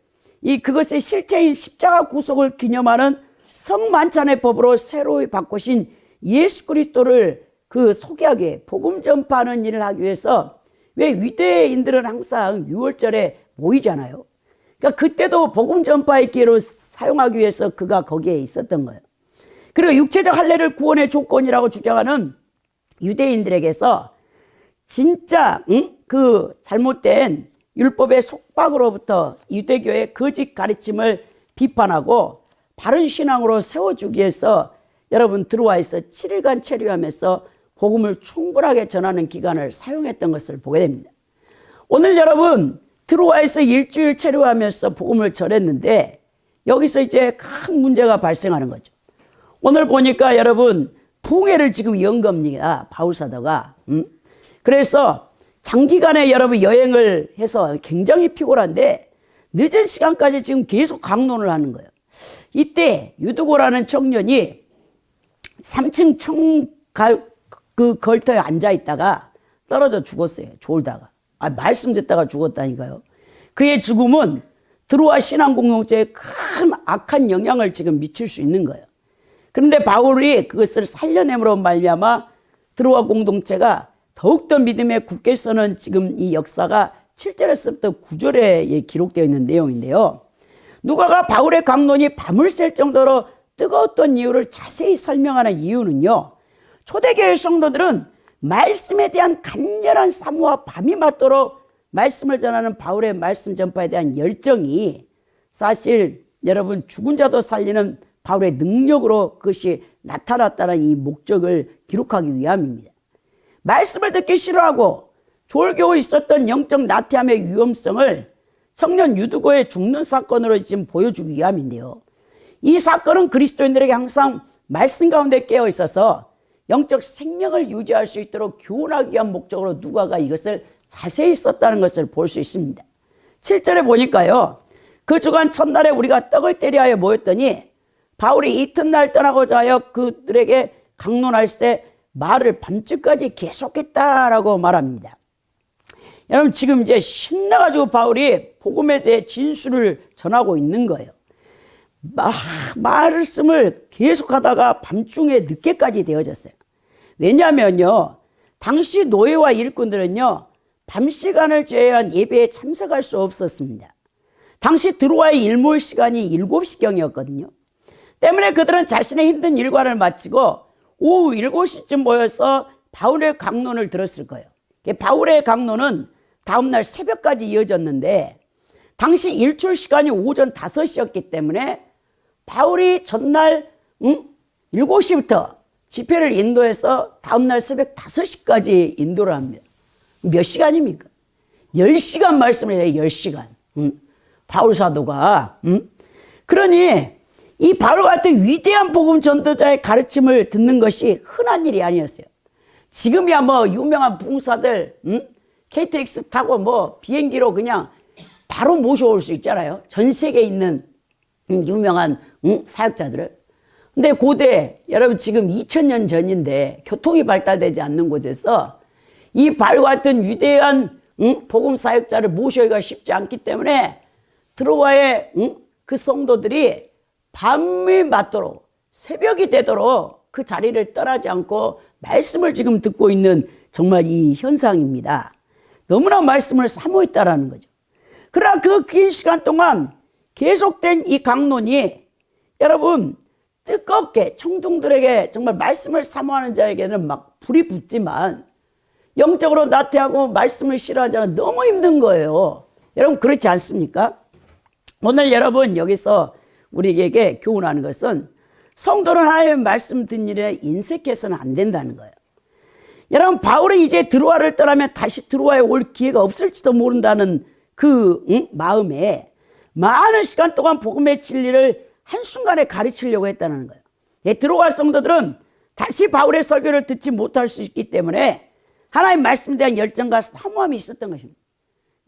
그것의 실체인 십자가 구속을 기념하는 성만찬의 법으로 새로 바꾸신 예수 그리스도를 소개하기 위해 복음 전파하는 일을 하기 위해서, 왜 유대인들은 항상 6월절에 모이잖아요. 그러니까 그때도 복음 전파의 기회로 사용하기 위해서 그가 거기에 있었던 거예요. 그리고 육체적 할례를 구원의 조건이라고 주장하는 유대인들에게서 진짜 그 잘못된 율법의 속박으로부터 유대교의 거짓 가르침을 비판하고 바른 신앙으로 세워주기 위해서 여러분 드로아에서 7일간 체류하면서 복음을 충분하게 전하는 기간을 사용했던 것을 보게 됩니다. 오늘 여러분 드로아에서 일주일 체류하면서 복음을 전했는데, 여기서 이제 큰 문제가 발생하는 거죠. 오늘 보니까 여러분 붕해를 지금 연 겁니다. 바울 사도가. 그래서 장기간에 여러분 여행을 해서 굉장히 피곤한데 늦은 시간까지 지금 계속 강론을 하는 거예요. 이때 유두고라는 청년이 3층 그 걸터에 앉아 있다가 떨어져 죽었어요. 졸다가. 말씀 듣다가 죽었다니까요. 그의 죽음은 드로아 신앙 공동체에 큰 악한 영향을 지금 미칠 수 있는 거예요. 그런데 바울이 그것을 살려냄으로 말미암아 드로아 공동체가 더욱더 믿음에 굳게 서는 지금 이 역사가 7절에서부터 9절에 기록되어 있는 내용인데요. 누가가 바울의 강론이 밤을 샐 정도로 뜨거웠던 이유를 자세히 설명하는 이유는요, 초대교회 성도들은 말씀에 대한 간절한 사모와 밤이 맞도록 말씀을 전하는 바울의 말씀 전파에 대한 열정이 사실 여러분 죽은 자도 살리는 바울의 능력으로 그것이 나타났다는 이 목적을 기록하기 위함입니다. 말씀을 듣기 싫어하고 졸고 있었던 영적 나태함의 위험성을 청년 유두고의 죽는 사건으로 지금 보여주기 위함인데요. 이 사건은 그리스도인들에게 항상 말씀 가운데 깨어 있어서 영적 생명을 유지할 수 있도록 교훈하기 위한 목적으로 누가가 이것을 자세히 썼다는 것을 볼 수 있습니다. 7절에 보니까요, 그 주간 첫날에 우리가 떡을 때리하여 모였더니 바울이 이튿날 떠나고자 하여 그들에게 강론할 때 말을 밤쯤까지 계속했다라고 말합니다. 여러분 지금 이제 신나가지고 바울이 복음에 대해 진술을 전하고 있는 거예요. 말씀을 계속하다가 밤중에 늦게까지 되어졌어요. 왜냐하면요, 당시 노예와 일꾼들은요 밤 시간을 제외한 예배에 참석할 수 없었습니다. 당시 드로아의 일몰 시간이 7시경이었거든요. 때문에 그들은 자신의 힘든 일과를 마치고 오후 7시쯤 모여서 바울의 강론을 들었을 거예요. 바울의 강론은 다음날 새벽까지 이어졌는데 당시 일출 시간이 오전 5시였기 때문에 바울이 전날 7시부터 집회를 인도해서 다음날 새벽 5시까지 인도를 합니다. 몇 시간입니까? 10시간 말씀을 해요. 10시간. 바울 사도가. 그러니 이 바울 같은 위대한 복음 전도자의 가르침을 듣는 것이 흔한 일이 아니었어요. 지금이야 뭐 유명한 봉사들 KTX 타고 비행기로 그냥 바로 모셔올 수 있잖아요. 전 세계에 있는 유명한 사역자들을. 근데 고대 여러분 지금 2000년 전인데 교통이 발달되지 않는 곳에서 이 바울 같은 위대한 복음 사역자를 모셔기가 쉽지 않기 때문에 드로아의 그 성도들이 밤이 맞도록 새벽이 되도록 그 자리를 떠나지 않고 말씀을 지금 듣고 있는 정말 이 현상입니다. 너무나 말씀을 사모했다라는 거죠. 그러나 그 긴 시간 동안 계속된 이 강론이 여러분 뜨겁게 청중들에게 정말 말씀을 사모하는 자에게는 막 불이 붙지만 영적으로 나태하고 말씀을 싫어하는 자는 너무 힘든 거예요. 여러분 그렇지 않습니까? 오늘 여러분 여기서 우리에게 교훈하는 것은 성도는 하나님의 말씀 듣는 일에 인색해서는 안 된다는 거예요. 여러분 바울이 이제 드로아를 떠나면 다시 드로아에 올 기회가 없을지도 모른다는 그 마음에 많은 시간 동안 복음의 진리를 한순간에 가르치려고 했다는 거예요. 드로아 성도들은 다시 바울의 설교를 듣지 못할 수 있기 때문에 하나님 말씀에 대한 열정과 사모함이 있었던 것입니다.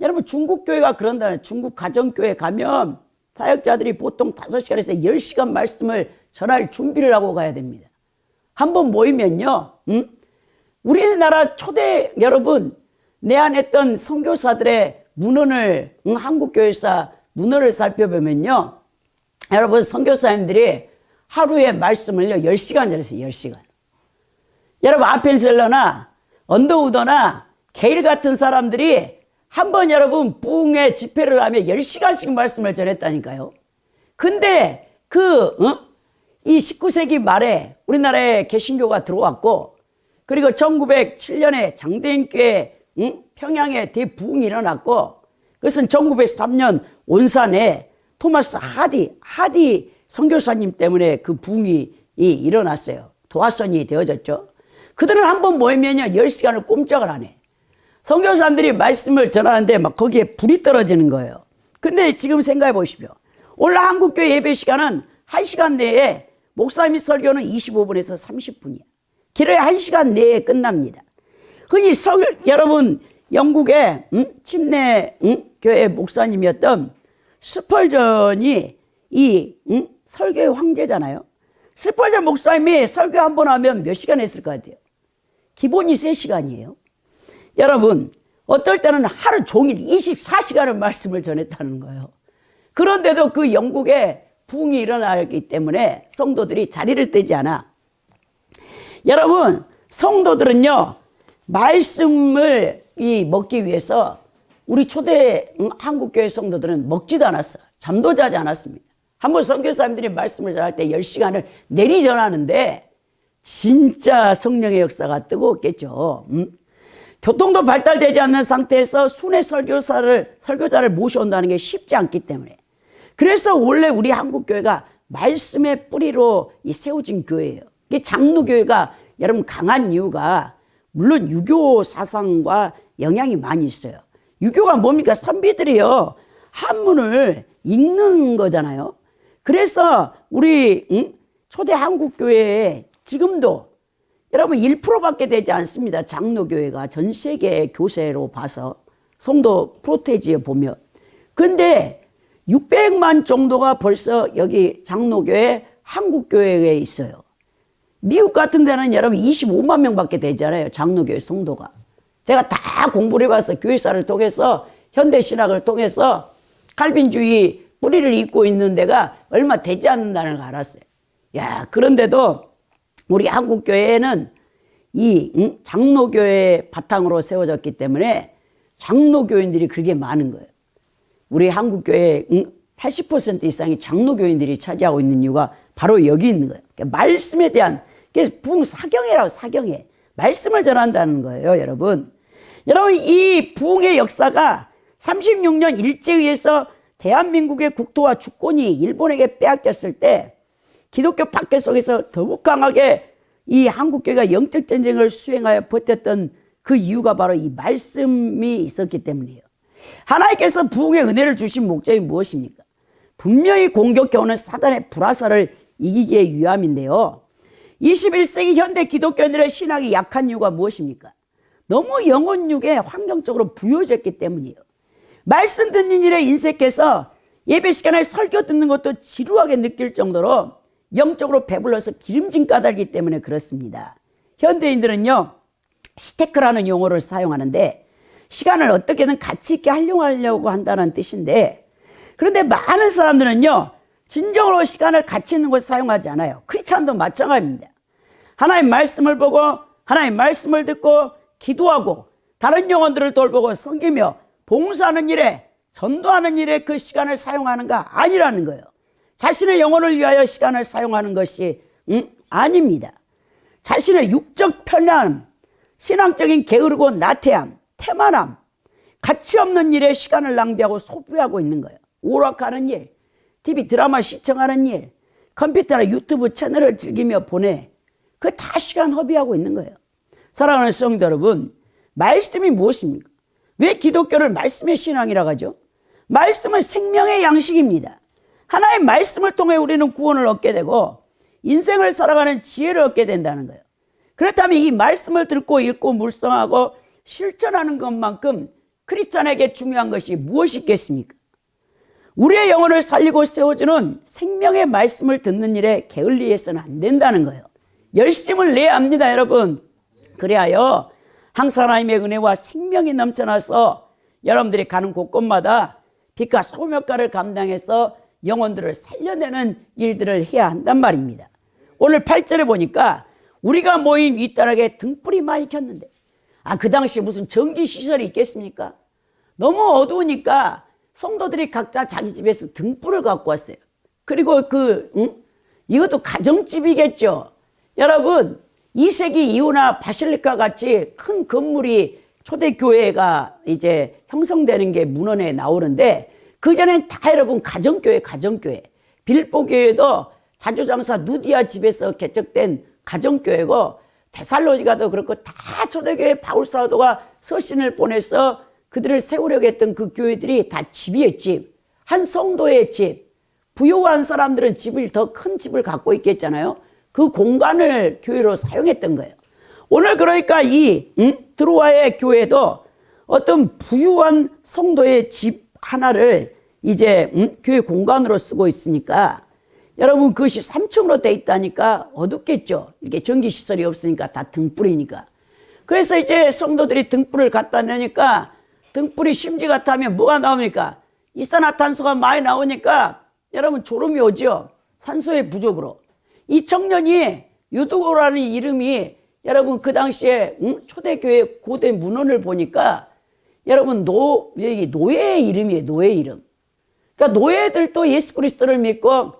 여러분 중국 교회가 그런다는, 중국 가정교회 가면 사역자들이 보통 5시간에서 10시간 말씀을 전할 준비를 하고 가야 됩니다. 한번 모이면요, 우리나라 초대 여러분 내한했던 선교사들의 문헌을 한국교회사 문헌을 살펴보면요, 여러분 선교사님들이 하루에 말씀을요 10시간 전했어요. 10시간. 여러분 아펜셀러나 언더우더나 게일 같은 사람들이 한번 여러분 부흥회 집회를 하면 10시간씩 말씀을 전했다니까요. 근데 이 19세기 말에 우리나라에 개신교가 들어왔고, 그리고 1907년에 장대인교회 평양에 대부흥이 일어났고, 그것은 1903년 온산에 토마스 하디 선교사님 때문에 그 부흥이 일어났어요. 도화선이 되어졌죠. 그들은 한번 모이면요 10시간을 꼼짝을 안 해. 선교사님들이 말씀을 전하는데 막 거기에 불이 떨어지는 거예요. 근데 지금 생각해 보십시오. 오늘 한국교회 예배 시간은 1시간 내에 목사님 설교는 25분에서 30분이야. 길어야 1시간 내에 끝납니다. 흔히 여러분 영국의 침례 교회 목사님이었던 스펄전이 설교의 황제잖아요. 스펄전 목사님이 설교 한 번 하면 몇 시간 했을 것 같아요? 기본이 3시간이에요. 여러분 어떨 때는 하루 종일 24시간을 말씀을 전했다는 거예요. 그런데도 그 영국에 부흥이 일어나기 때문에 성도들이 자리를 떼지 않아. 여러분 성도들은요 말씀을 먹기 위해서 우리 초대 한국교회 성도들은 먹지도 않았어요. 잠도 자지 않았습니다. 한번 선교사님들이 말씀을 전할 때 10시간을 내리 전하는데 진짜 성령의 역사가 뜨거웠겠죠. 교통도 발달되지 않는 상태에서 순회 설교자를 모셔온다는 게 쉽지 않기 때문에, 그래서 원래 우리 한국교회가 말씀의 뿌리로 세워진 교회예요. 이게 장로교회가 여러분 강한 이유가 물론 유교 사상과 영향이 많이 있어요. 유교가 뭡니까? 선비들이요 한문을 읽는 거잖아요. 그래서 우리 초대 한국교회에 지금도 여러분 1%밖에 되지 않습니다. 장로교회가 전 세계 교세로 봐서 성도 프로테지에 보면. 근데 600만 정도가 벌써 여기 장로교회 한국교회에 있어요. 미국 같은 데는 여러분 25만 명밖에 되잖아요. 장로교회 성도가. 제가 다 공부를 해봐서 교회사를 통해서 현대신학을 통해서 칼빈주의 뿌리를 잇고 있는 데가 얼마 되지 않는다는 걸 알았어요. 야, 그런데도 우리 한국교회는 이 장로교회 바탕으로 세워졌기 때문에 장로교인들이 그렇게 많은 거예요. 우리 한국교회 80% 이상이 장로교인들이 차지하고 있는 이유가 바로 여기 있는 거예요. 그러니까 말씀에 대한, 그래서 부흥사경회라고, 사경회. 말씀을 전한다는 거예요, 여러분. 여러분, 이 부흥의 역사가 36년 일제에 의해서 대한민국의 국토와 주권이 일본에게 빼앗겼을 때 기독교 박해 속에서 더욱 강하게 이 한국교회가 영적 전쟁을 수행하여 버텼던 그 이유가 바로 이 말씀이 있었기 때문이에요. 하나님께서 부흥의 은혜를 주신 목적이 무엇입니까? 분명히 공격해오는 사단의 불화살을 이기기의 위함인데요. 21세기 현대 기독교인들의 신학이 약한 이유가 무엇입니까? 너무 영혼육에 환경적으로 부여졌기 때문이에요. 말씀 듣는 일에 인색해서 예배 시간에 설교 듣는 것도 지루하게 느낄 정도로 영적으로 배불러서 기름진 까닭이기 때문에 그렇습니다. 현대인들은요 스테크라는 용어를 사용하는데 시간을 어떻게든 가치 있게 활용하려고 한다는 뜻인데, 그런데 많은 사람들은요 진정으로 시간을 가치 있는 곳에 사용하지 않아요. 크리스찬도 마찬가지입니다. 하나님 말씀을 보고 하나님 말씀을 듣고 기도하고 다른 영혼들을 돌보고 섬기며 봉사하는 일에 전도하는 일에 그 시간을 사용하는가? 아니라는 거예요. 자신의 영혼을 위하여 시간을 사용하는 것이 아닙니다. 자신의 육적 편안, 신앙적인 게으르고 나태함, 태만함, 가치 없는 일에 시간을 낭비하고 소비하고 있는 거예요. 오락하는 일, TV 드라마 시청하는 일, 컴퓨터나 유튜브 채널을 즐기며 보내. 그 다 시간 허비하고 있는 거예요. 사랑하는 성도 여러분, 말씀이 무엇입니까? 왜 기독교를 말씀의 신앙이라고 하죠? 말씀은 생명의 양식입니다. 하나의 말씀을 통해 우리는 구원을 얻게 되고 인생을 살아가는 지혜를 얻게 된다는 거예요. 그렇다면 이 말씀을 듣고 읽고 묵상하고 실천하는 것만큼 크리스찬에게 중요한 것이 무엇이 있겠습니까? 우리의 영혼을 살리고 세워주는 생명의 말씀을 듣는 일에 게을리해서는 안 된다는 거예요. 열심을 내야 합니다, 여러분. 그래야요, 항상 하나님의 은혜와 생명이 넘쳐나서 여러분들이 가는 곳곳마다 빛과 소금 역할을 감당해서 영혼들을 살려내는 일들을 해야 한단 말입니다. 오늘 8절에 보니까 우리가 모인 윗다락에 등불이 많이 켰는데, 그 당시에 무슨 전기시설이 있겠습니까? 너무 어두우니까 성도들이 각자 자기 집에서 등불을 갖고 왔어요. 그리고 이것도 가정집이겠죠. 여러분, 2세기 이후나 바실리카 같이 큰 건물이 초대교회가 이제 형성되는 게 문헌에 나오는데, 그전엔 다 여러분 가정교회. 빌보교회도 자주장사 누디아 집에서 개척된 가정교회고, 데살로니가도 그렇고 다 초대교회 바울사도가 서신을 보내서 그들을 세우려고 했던 그 교회들이 다 집이에요, 집. 한 성도의 집. 부유한 사람들은 집을 더 큰 집을 갖고 있겠잖아요. 그 공간을 교회로 사용했던 거예요. 오늘 그러니까 이 드로아의 교회도 어떤 부유한 성도의 집 하나를 이제 교회 공간으로 쓰고 있으니까, 여러분 그것이 3층으로 돼 있다니까 어둡겠죠. 이렇게 전기시설이 없으니까 다 등불이니까. 그래서 이제 성도들이 등불을 갖다 내니까 등불이 심지가 타면 뭐가 나옵니까? 이산화탄소가 많이 나오니까 여러분 졸음이 오죠. 산소의 부족으로. 이 청년이 유두고라는 이름이 여러분 그 당시에 초대교회 고대 문헌을 보니까 여러분 노예의 이름이에요. 노예의 이름. 그러니까 노예들도 예수 그리스도를 믿고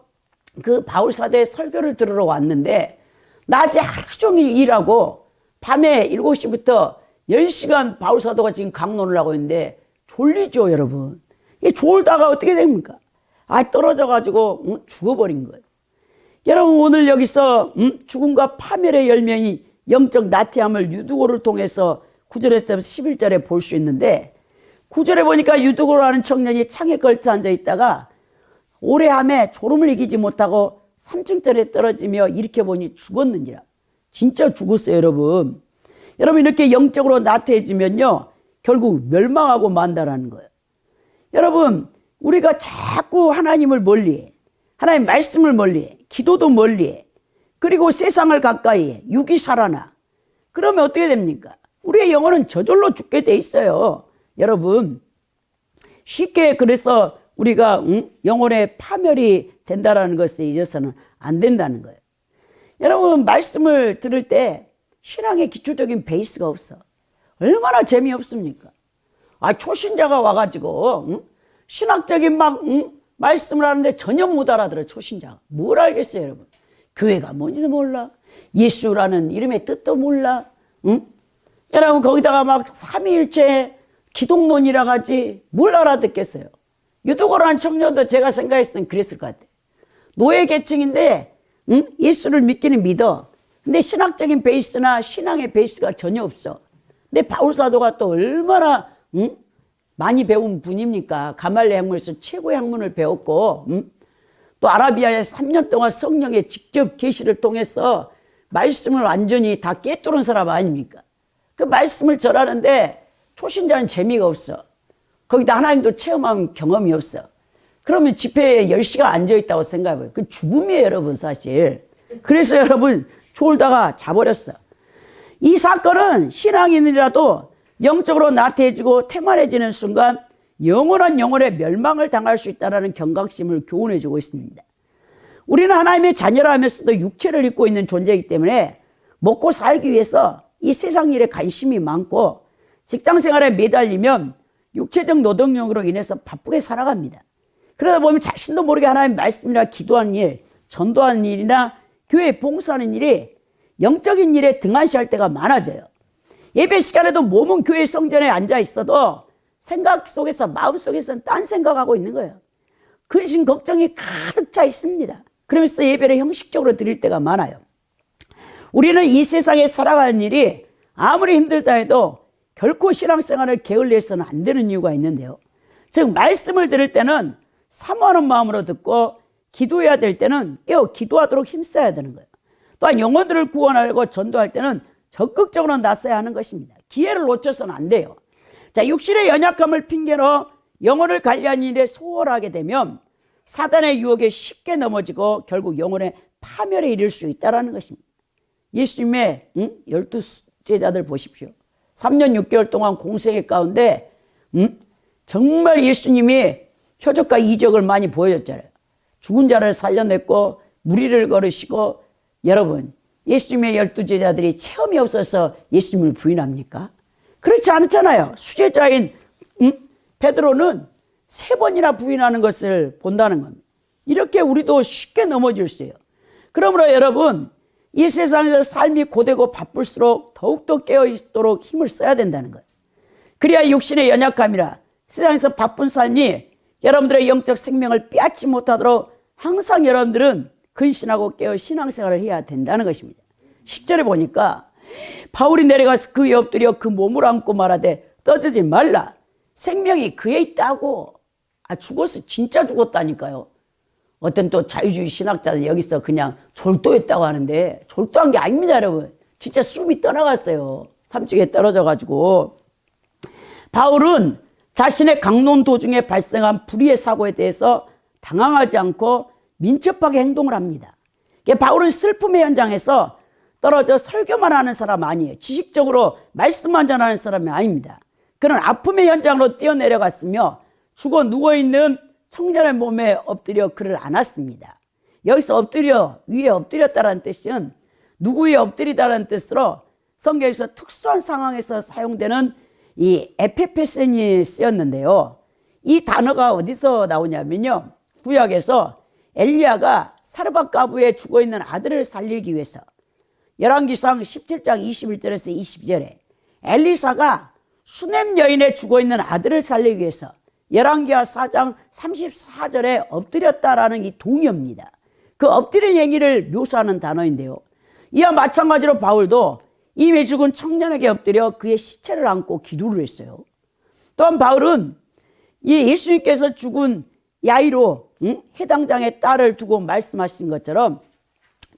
그 바울사도의 설교를 들으러 왔는데, 낮에 하루 종일 일하고 밤에 7시부터 10시간 바울사도가 지금 강론을 하고 있는데 졸리죠, 여러분. 졸다가 어떻게 됩니까? 떨어져가지고 죽어버린 거예요. 여러분 오늘 여기서 죽음과 파멸의 열명이 영적 나태함을 유두고를 통해서 9절에서 11절에 볼 수 있는데, 9절에 보니까 유두고라는 청년이 창에 걸쳐 앉아 있다가 오래 함에 졸음을 이기지 못하고 3층짜리에 떨어지며 일으켜보니 죽었느니라. 진짜 죽었어요, 여러분. 여러분 이렇게 영적으로 나태해지면요 결국 멸망하고 만다라는 거예요. 여러분 우리가 자꾸 하나님을 멀리해, 하나님 말씀을 멀리해, 기도도 멀리해, 그리고 세상을 가까이해, 육이 살아나. 그러면 어떻게 됩니까? 우리의 영혼은 저절로 죽게 돼 있어요. 여러분 쉽게 그래서 우리가 영혼의 파멸이 된다라는 것을 잊어서는 안 된다는 거예요. 여러분 말씀을 들을 때 신앙의 기초적인 베이스가 없어. 얼마나 재미없습니까? 초신자가 와가지고 신학적인 말씀을 하는데 전혀 못 알아들어. 초신자가 뭘 알겠어요, 여러분? 교회가 뭔지도 몰라, 예수라는 이름의 뜻도 몰라. 여러분 거기다가 막 삼위일체 기독론이라 하지 뭘 알아듣겠어요? 유두고라는 청년도 제가 생각했을 땐 그랬을 것 같아요. 노예 계층인데 예수를 믿기는 믿어. 근데 신학적인 베이스나 신앙의 베이스가 전혀 없어. 근데 바울사도가 또 얼마나 많이 배운 분입니까? 가말리엘 학문에서 최고의 학문을 배웠고, 또 아라비아에 3년 동안 성령의 직접 계시를 통해서 말씀을 완전히 다 꿰뚫은 사람 아닙니까? 그 말씀을 전하는데 초신자는 재미가 없어. 거기다 하나님도 체험한 경험이 없어. 그러면 집회에 10시간 앉아있다고 생각해봐요. 그 죽음이에요, 여러분, 사실. 그래서 여러분 졸다가 자버렸어. 이 사건은 신앙인이라도 영적으로 나태해지고 태만해지는 순간 영원한 영혼의 멸망을 당할 수 있다는 경각심을 교훈해주고 있습니다. 우리는 하나님의 자녀라 하면서도 육체를 입고 있는 존재이기 때문에 먹고 살기 위해서 이 세상 일에 관심이 많고 직장 생활에 매달리면 육체적 노동력으로 인해서 바쁘게 살아갑니다. 그러다 보면 자신도 모르게 하나님 말씀이나 기도하는 일, 전도하는 일이나 교회 봉사하는 일이 영적인 일에 등한시할 때가 많아져요. 예배 시간에도 몸은 교회 성전에 앉아 있어도 생각 속에서, 마음 속에서는 딴 생각하고 있는 거예요. 근심 걱정이 가득 차 있습니다. 그러면서 예배를 형식적으로 드릴 때가 많아요. 우리는 이 세상에 살아가는 일이 아무리 힘들다 해도 결코 신앙생활을 게을리해서는 안 되는 이유가 있는데요. 즉 말씀을 들을 때는 사모하는 마음으로 듣고 기도해야 될 때는 깨어 기도하도록 힘써야 되는 거예요. 또한 영혼들을 구원하려고 전도할 때는 적극적으로 나서야 하는 것입니다. 기회를 놓쳐서는 안 돼요. 자, 육신의 연약함을 핑계로 영혼을 관리하는 일에 소홀하게 되면 사단의 유혹에 쉽게 넘어지고 결국 영혼의 파멸에 이를 수 있다는 것입니다. 예수님의 12제자들 보십시오. 3년 6개월 동안 공생애 가운데 정말 예수님이 표적과 이적을 많이 보여줬잖아요. 죽은 자를 살려냈고 무리를 걸으시고, 여러분 예수님의 12제자들이 체험이 없어서 예수님을 부인합니까? 그렇지 않잖아요. 수제자인 베드로는 3번이나 부인하는 것을 본다는 겁니다. 이렇게 우리도 쉽게 넘어질 수 있어요. 그러므로 여러분, 이 세상에서 삶이 고되고 바쁠수록 더욱더 깨어있도록 힘을 써야 된다는 거예요. 그래야 육신의 연약함이라 세상에서 바쁜 삶이 여러분들의 영적 생명을 빼앗지 못하도록 항상 여러분들은 근신하고 깨어 신앙생활을 해야 된다는 것입니다. 10절에 보니까 바울이 내려가서 그에 엎드려 그 몸을 안고 말하되 떠들지 말라. 생명이 그에 있다고. 죽었어. 진짜 죽었다니까요. 어떤 또 자유주의 신학자들 여기서 그냥 졸도했다고 하는데 졸도한 게 아닙니다, 여러분. 진짜 숨이 떠나갔어요. 삼중에 떨어져가지고. 바울은 자신의 강론 도중에 발생한 불의의 사고에 대해서 당황하지 않고 민첩하게 행동을 합니다. 바울은 슬픔의 현장에서 떨어져 설교만 하는 사람 아니에요. 지식적으로 말씀만 전하는 사람이 아닙니다. 그는 아픔의 현장으로 뛰어내려갔으며 죽어 누워있는 청년의 몸에 엎드려 그를 안았습니다. 여기서 엎드려, 위에 엎드렸다는 뜻은 누구 위에 엎드리다는 뜻으로 성경에서 특수한 상황에서 사용되는 이 에페페센이 쓰였는데요. 이 단어가 어디서 나오냐면요, 구약에서 엘리야가 사르밧 가부에 죽어있는 아들을 살리기 위해서 열왕기상 17장 21절에서 22절에 엘리사가 수넴 여인의 죽어있는 아들을 살리기 위해서 열왕기하 4장 34절에 엎드렸다라는 이 동의어입니다. 그 엎드린 행위를 묘사하는 단어인데요. 이와 마찬가지로 바울도 이미 죽은 청년에게 엎드려 그의 시체를 안고 기도를 했어요. 또한 바울은 이 예수님께서 죽은 야이로 해당장의 딸을 두고 말씀하신 것처럼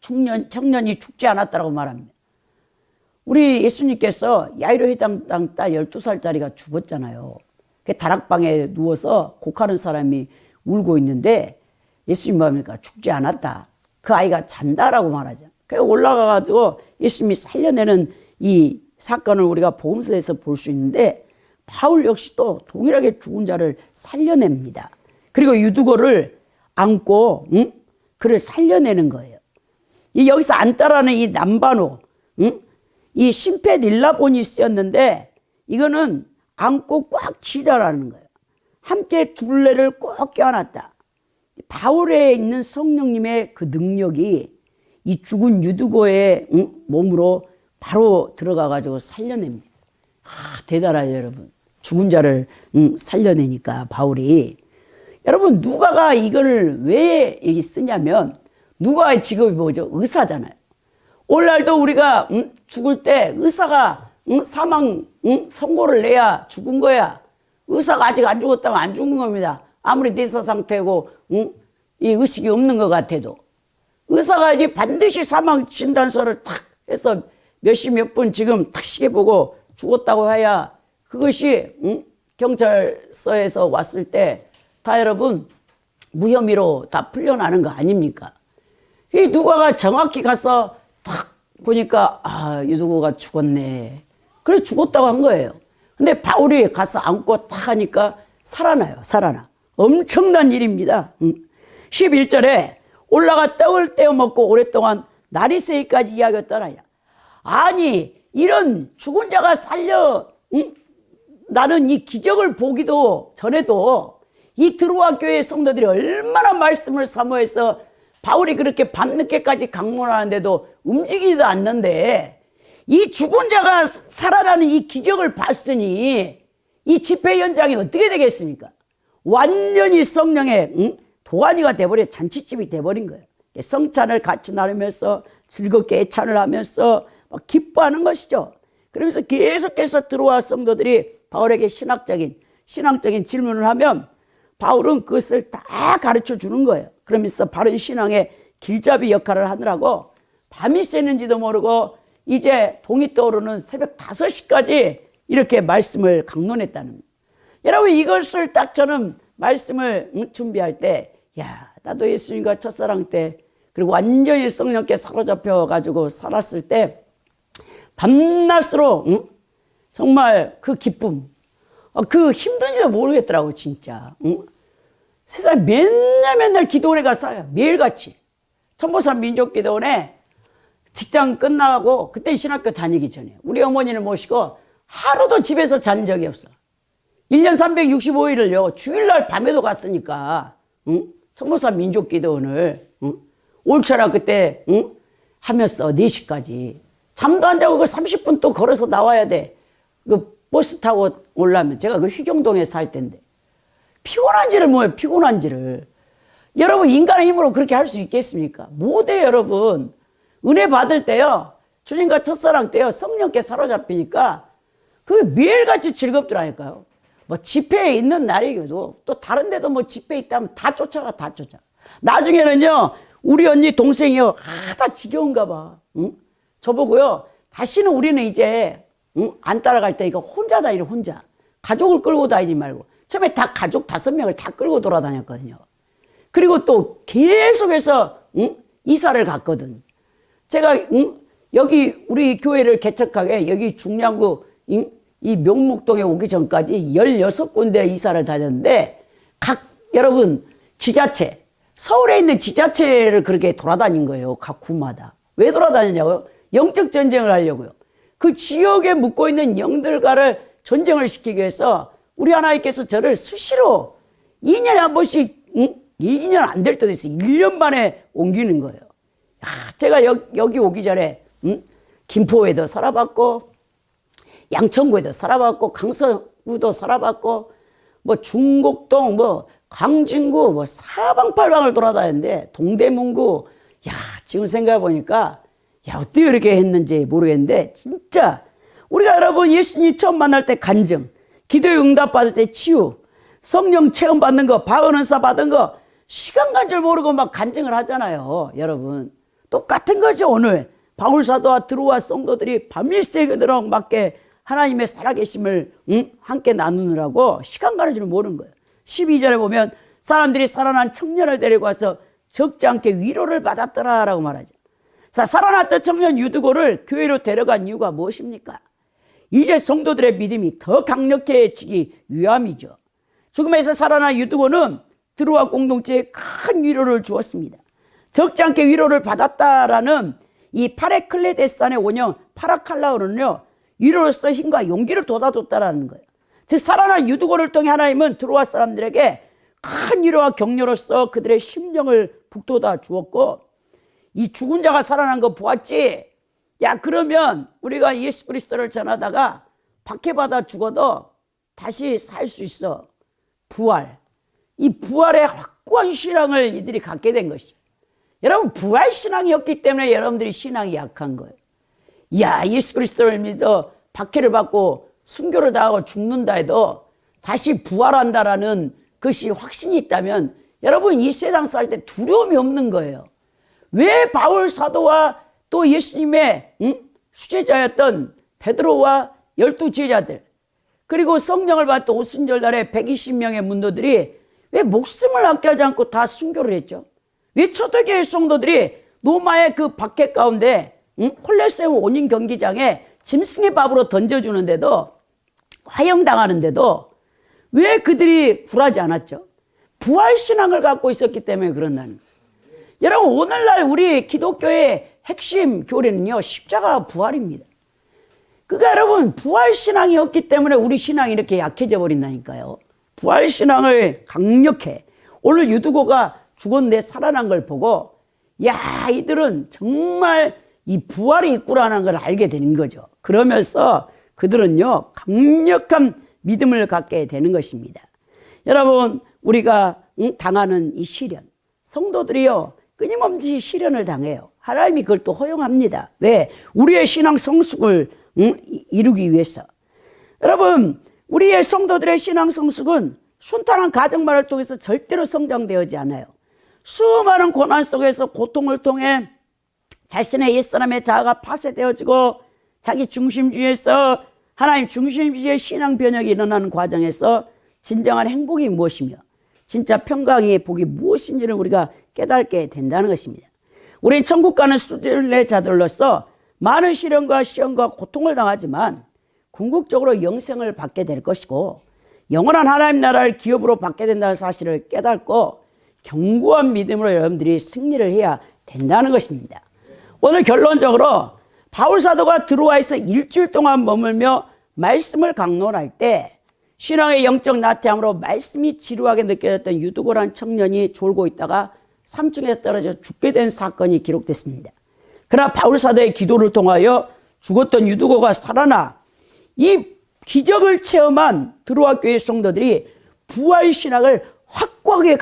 청년이 죽지 않았다고 말합니다. 우리 예수님께서 야이로 해당장 딸 12살짜리가 죽었잖아요. 다락방에 누워서 곡하는 사람이 울고 있는데 예수님 뭡니까? 죽지 않았다. 그 아이가 잔다라고 말하죠. 그래서 올라가가지고 예수님이 살려내는 이 사건을 우리가 복음서에서 볼 수 있는데 바울 역시도 동일하게 죽은 자를 살려냅니다. 그리고 유두고를 안고 그를 살려내는 거예요. 여기서 안따라는 이 남바노, 이 심페딜라본이 쓰였는데 이거는 안고 꽉 쥐다라는 거예요. 함께 둘레를 꼭 껴안았다. 바울에 있는 성령님의 그 능력이 이 죽은 유두고의 몸으로 바로 들어가가지고 살려냅니다. 대단하죠, 여러분. 죽은 자를 살려내니까 바울이. 여러분, 누가가 이걸 왜 쓰냐면 누가의 직업이 뭐죠? 의사잖아요. 오늘날도 우리가 죽을 때 의사가 사망 선고를 내야 죽은 거야. 의사가 아직 안 죽었다면 안 죽는 겁니다. 아무리 내사 상태고 이 의식이 없는 것 같아도 의사가 이제 반드시 사망 진단서를 탁 해서 몇 시 몇 분 지금 탁 시계 보고 죽었다고 해야 그것이 경찰서에서 왔을 때 다 여러분 무혐의로 다 풀려나는 거 아닙니까? 이 누가가 정확히 가서 탁 보니까 유두고가 죽었네. 그래서 죽었다고 한 거예요. 근데 바울이 가서 안고 탁 하니까 살아나. 엄청난 일입니다. 11절에 올라가 떡을 떼어 먹고 오랫동안 날이 새기까지 이야기했더라. 아니, 이런 죽은 자가 살려 나는 이 기적을 보기도 전에도 이 드로아 교회의 성도들이 얼마나 말씀을 사모해서 바울이 그렇게 밤늦게까지 강론하는데도 움직이지도 않는데, 이 죽은 자가 살아나는 이 기적을 봤으니 이 집회 현장이 어떻게 되겠습니까? 완전히 성령의 도가니가 돼버려, 잔치집이 돼버린 거예요. 성찬을 같이 나누면서 즐겁게 애찬을 하면서 막 기뻐하는 것이죠. 그러면서 계속해서 드로아 성도들이 바울에게 신앙적인 질문을 하면 바울은 그것을 다 가르쳐 주는 거예요. 그러면서 바른 신앙의 길잡이 역할을 하느라고 밤이 새는지도 모르고 이제 동이 떠오르는 새벽 5시까지 이렇게 말씀을 강론했다는 거예요. 여러분, 이것을 딱 저는 말씀을 준비할 때, 야, 나도 예수님과 첫사랑 때, 그리고 완전히 성령께 사로잡혀 가지고 살았을 때 밤낮으로 정말 그 기쁨, 그 힘든지도 모르겠더라고 진짜. 세상에 맨날 기도원에 가서 매일같이 천보산 민족기도원에 직장 끝나고, 그때 신학교 다니기 전에 우리 어머니를 모시고 하루도 집에서 잔 적이 없어. 1년 365일을요 주일날 밤에도 갔으니까 천보산 민족기도원을 올처라 그때 하면서 4시까지 잠도 안 자고 그 30분 또 걸어서 나와야 돼. 그 버스 타고 올라면, 제가 그 휘경동에 살 때인데 피곤한지를 뭐예요, 피곤한지를. 여러분, 인간의 힘으로 그렇게 할 수 있겠습니까? 못해. 여러분, 은혜 받을 때요, 주님과 첫사랑 때요, 성령께 사로잡히니까 그게 매일같이 즐겁더라니까요. 뭐 집회에 있는 날이기도, 또 다른 데도 뭐 집회 있다면 다 쫓아가. 나중에는요 우리 언니 동생이요, 다 지겨운가 봐. 저보고요, 다시는 우리는 이제 안 따라갈 테니까 혼자 다니래. 혼자 가족을 끌고 다니지 말고. 처음에 다 가족 5명을 다 끌고 돌아다녔거든요. 그리고 또 계속해서 이사를 갔거든. 제가 여기 우리 교회를 개척하게 여기 중량구 이 명목동에 오기 전까지 16군데 이사를 다녔는데, 각 여러분 지자체, 서울에 있는 지자체를 그렇게 돌아다닌 거예요. 각 구마다. 왜 돌아다녔냐고요? 영적 전쟁을 하려고요. 그 지역에 묵고 있는 영들과를 전쟁을 시키기 위해서 우리 하나님께서 저를 수시로 2년에 한 번씩 2년 안 될 때도 있어요. 1년 만에 옮기는 거예요. 제가 여기 오기 전에 김포에도 살아봤고, 양천구에도 살아봤고, 강서구도 살아봤고, 뭐 중곡동, 뭐 광진구, 뭐 사방팔방을 돌아다녔는데, 동대문구. 야, 지금 생각해 보니까 야, 어떻게 이렇게 했는지 모르겠는데, 진짜 우리가 여러분 예수님 처음 만날 때 간증, 기도에 응답 받을 때 치유, 성령 체험 받는 거, 바은 은사 받은 거 시간 간 줄 모르고 막 간증을 하잖아요. 여러분 똑같은 거죠. 오늘 바울 사도와 드로아 성도들이 밤이 새도록 맞게 하나님의 살아계심을 함께 나누느라고 시간 가는 줄 모르는 거예요. 12절에 보면 사람들이 살아난 청년을 데리고 와서 적지 않게 위로를 받았더라라고 말하죠. 자, 살아났던 청년 유두고를 교회로 데려간 이유가 무엇입니까? 이제 성도들의 믿음이 더 강력해지기 위함이죠. 죽음에서 살아난 유두고는 드로아 공동체에 큰 위로를 주었습니다. 적지 않게 위로를 받았다라는 이 파레클레데산의 원형 파라칼라오는요, 위로로서 힘과 용기를 돋아줬다라는 거예요. 즉 살아난 유두고를 통해 하나님은 드로아 사람들에게 큰 위로와 격려로서 그들의 심령을 북돋아 주었고, 이 죽은 자가 살아난 거 보았지? 야, 그러면 우리가 예수 그리스도를 전하다가 박해받아 죽어도 다시 살 수 있어. 부활. 이 부활의 확고한 신앙을 이들이 갖게 된 것이죠. 여러분, 부활 신앙이었기 때문에 여러분들이 신앙이 약한 거예요. 야, 예수 그리스도를 믿어 박해를 받고 순교를 당하고 죽는다 해도 다시 부활한다라는 것이 확신이 있다면 여러분 이 세상 살 때 두려움이 없는 거예요. 왜 바울 사도와 또 예수님의 수제자였던 베드로와 12 제자들, 그리고 성령을 받던 오순절날에 120명의 문도들이 왜 목숨을 아껴하지 않고 다 순교를 했죠? 왜 초대교회 성도들이 로마의 그 박해 가운데 콜레세움 원인 경기장에 짐승의 밥으로 던져주는데도, 화형당하는데도 왜 그들이 굴하지 않았죠? 부활신앙을 갖고 있었기 때문에 그런다는 거예요. 여러분, 오늘날 우리 기독교의 핵심 교리는요, 십자가 부활입니다. 그러니까 여러분, 부활신앙이 없기 때문에 우리 신앙이 이렇게 약해져 버린다니까요. 부활신앙을 강력해. 오늘 유두고가 죽었는데 살아난 걸 보고 야, 이들은 정말 이 부활이 있구라는 걸 알게 되는 거죠. 그러면서 그들은요, 강력한 믿음을 갖게 되는 것입니다. 여러분, 우리가 당하는 이 시련, 성도들이요, 끊임없이 시련을 당해요. 하나님이 그걸 또 허용합니다. 왜? 우리의 신앙 성숙을 이루기 위해서. 여러분, 우리의 성도들의 신앙 성숙은 순탄한 가정만을 통해서 절대로 성장되지 않아요. 수많은 고난 속에서 고통을 통해 자신의 옛사람의 자아가 파쇄되어지고 자기 중심주의에서 하나님 중심주의의 신앙 변혁이 일어나는 과정에서 진정한 행복이 무엇이며 진짜 평강의 복이 무엇인지를 우리가 깨닫게 된다는 것입니다. 우리는 천국 가는 순례자들로서 많은 시련과 시험과 고통을 당하지만 궁극적으로 영생을 받게 될 것이고 영원한 하나님 나라를 기업으로 받게 된다는 사실을 깨닫고 견고한 믿음으로 여러분들이 승리를 해야 된다는 것입니다. 오늘 결론적으로 바울 사도가 드로아에서 일주일 동안 머물며 말씀을 강론할 때 신앙의 영적 나태함으로 말씀이 지루하게 느껴졌던 유두고란 청년이 졸고 있다가 산중에서 떨어져 죽게 된 사건이 기록됐습니다. 그러나 바울 사도의 기도를 통하여 죽었던 유두고가 살아나 이 기적을 체험한 드로아 교회 성도들이 부활 신앙을 확고하게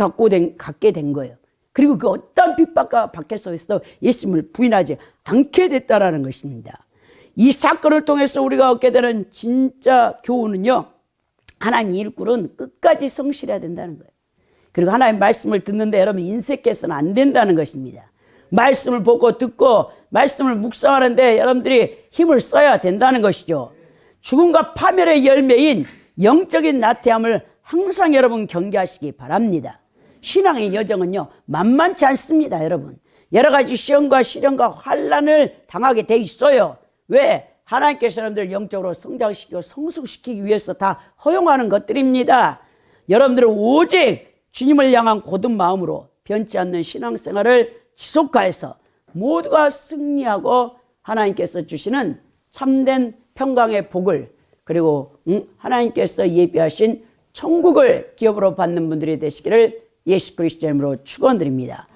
갖게 된 거예요. 그리고 그 어떤 핍박과 박해 속에서도 예수님을 부인하지 않게 됐다라는 것입니다. 이 사건을 통해서 우리가 얻게 되는 진짜 교훈은요, 하나님 일꾼은 끝까지 성실해야 된다는 거예요. 그리고 하나님 말씀을 듣는데 여러분 인색해서는 안 된다는 것입니다. 말씀을 보고 듣고 말씀을 묵상하는데 여러분들이 힘을 써야 된다는 것이죠. 죽음과 파멸의 열매인 영적인 나태함을 항상 여러분 경계하시기 바랍니다. 신앙의 여정은요, 만만치 않습니다, 여러분. 여러 가지 시험과 시련과 환난을 당하게 돼 있어요. 왜? 하나님께서 여러분들 영적으로 성장시키고 성숙시키기 위해서 다 허용하는 것들입니다. 여러분들은 오직 주님을 향한 고든 마음으로 변치 않는 신앙생활을 지속하여서 모두가 승리하고 하나님께서 주시는 참된 평강의 복을 그리고 하나님께서 예비하신 천국을 기업으로 받는 분들이 되시기를 예수 그리스도의 이름으로 축원드립니다.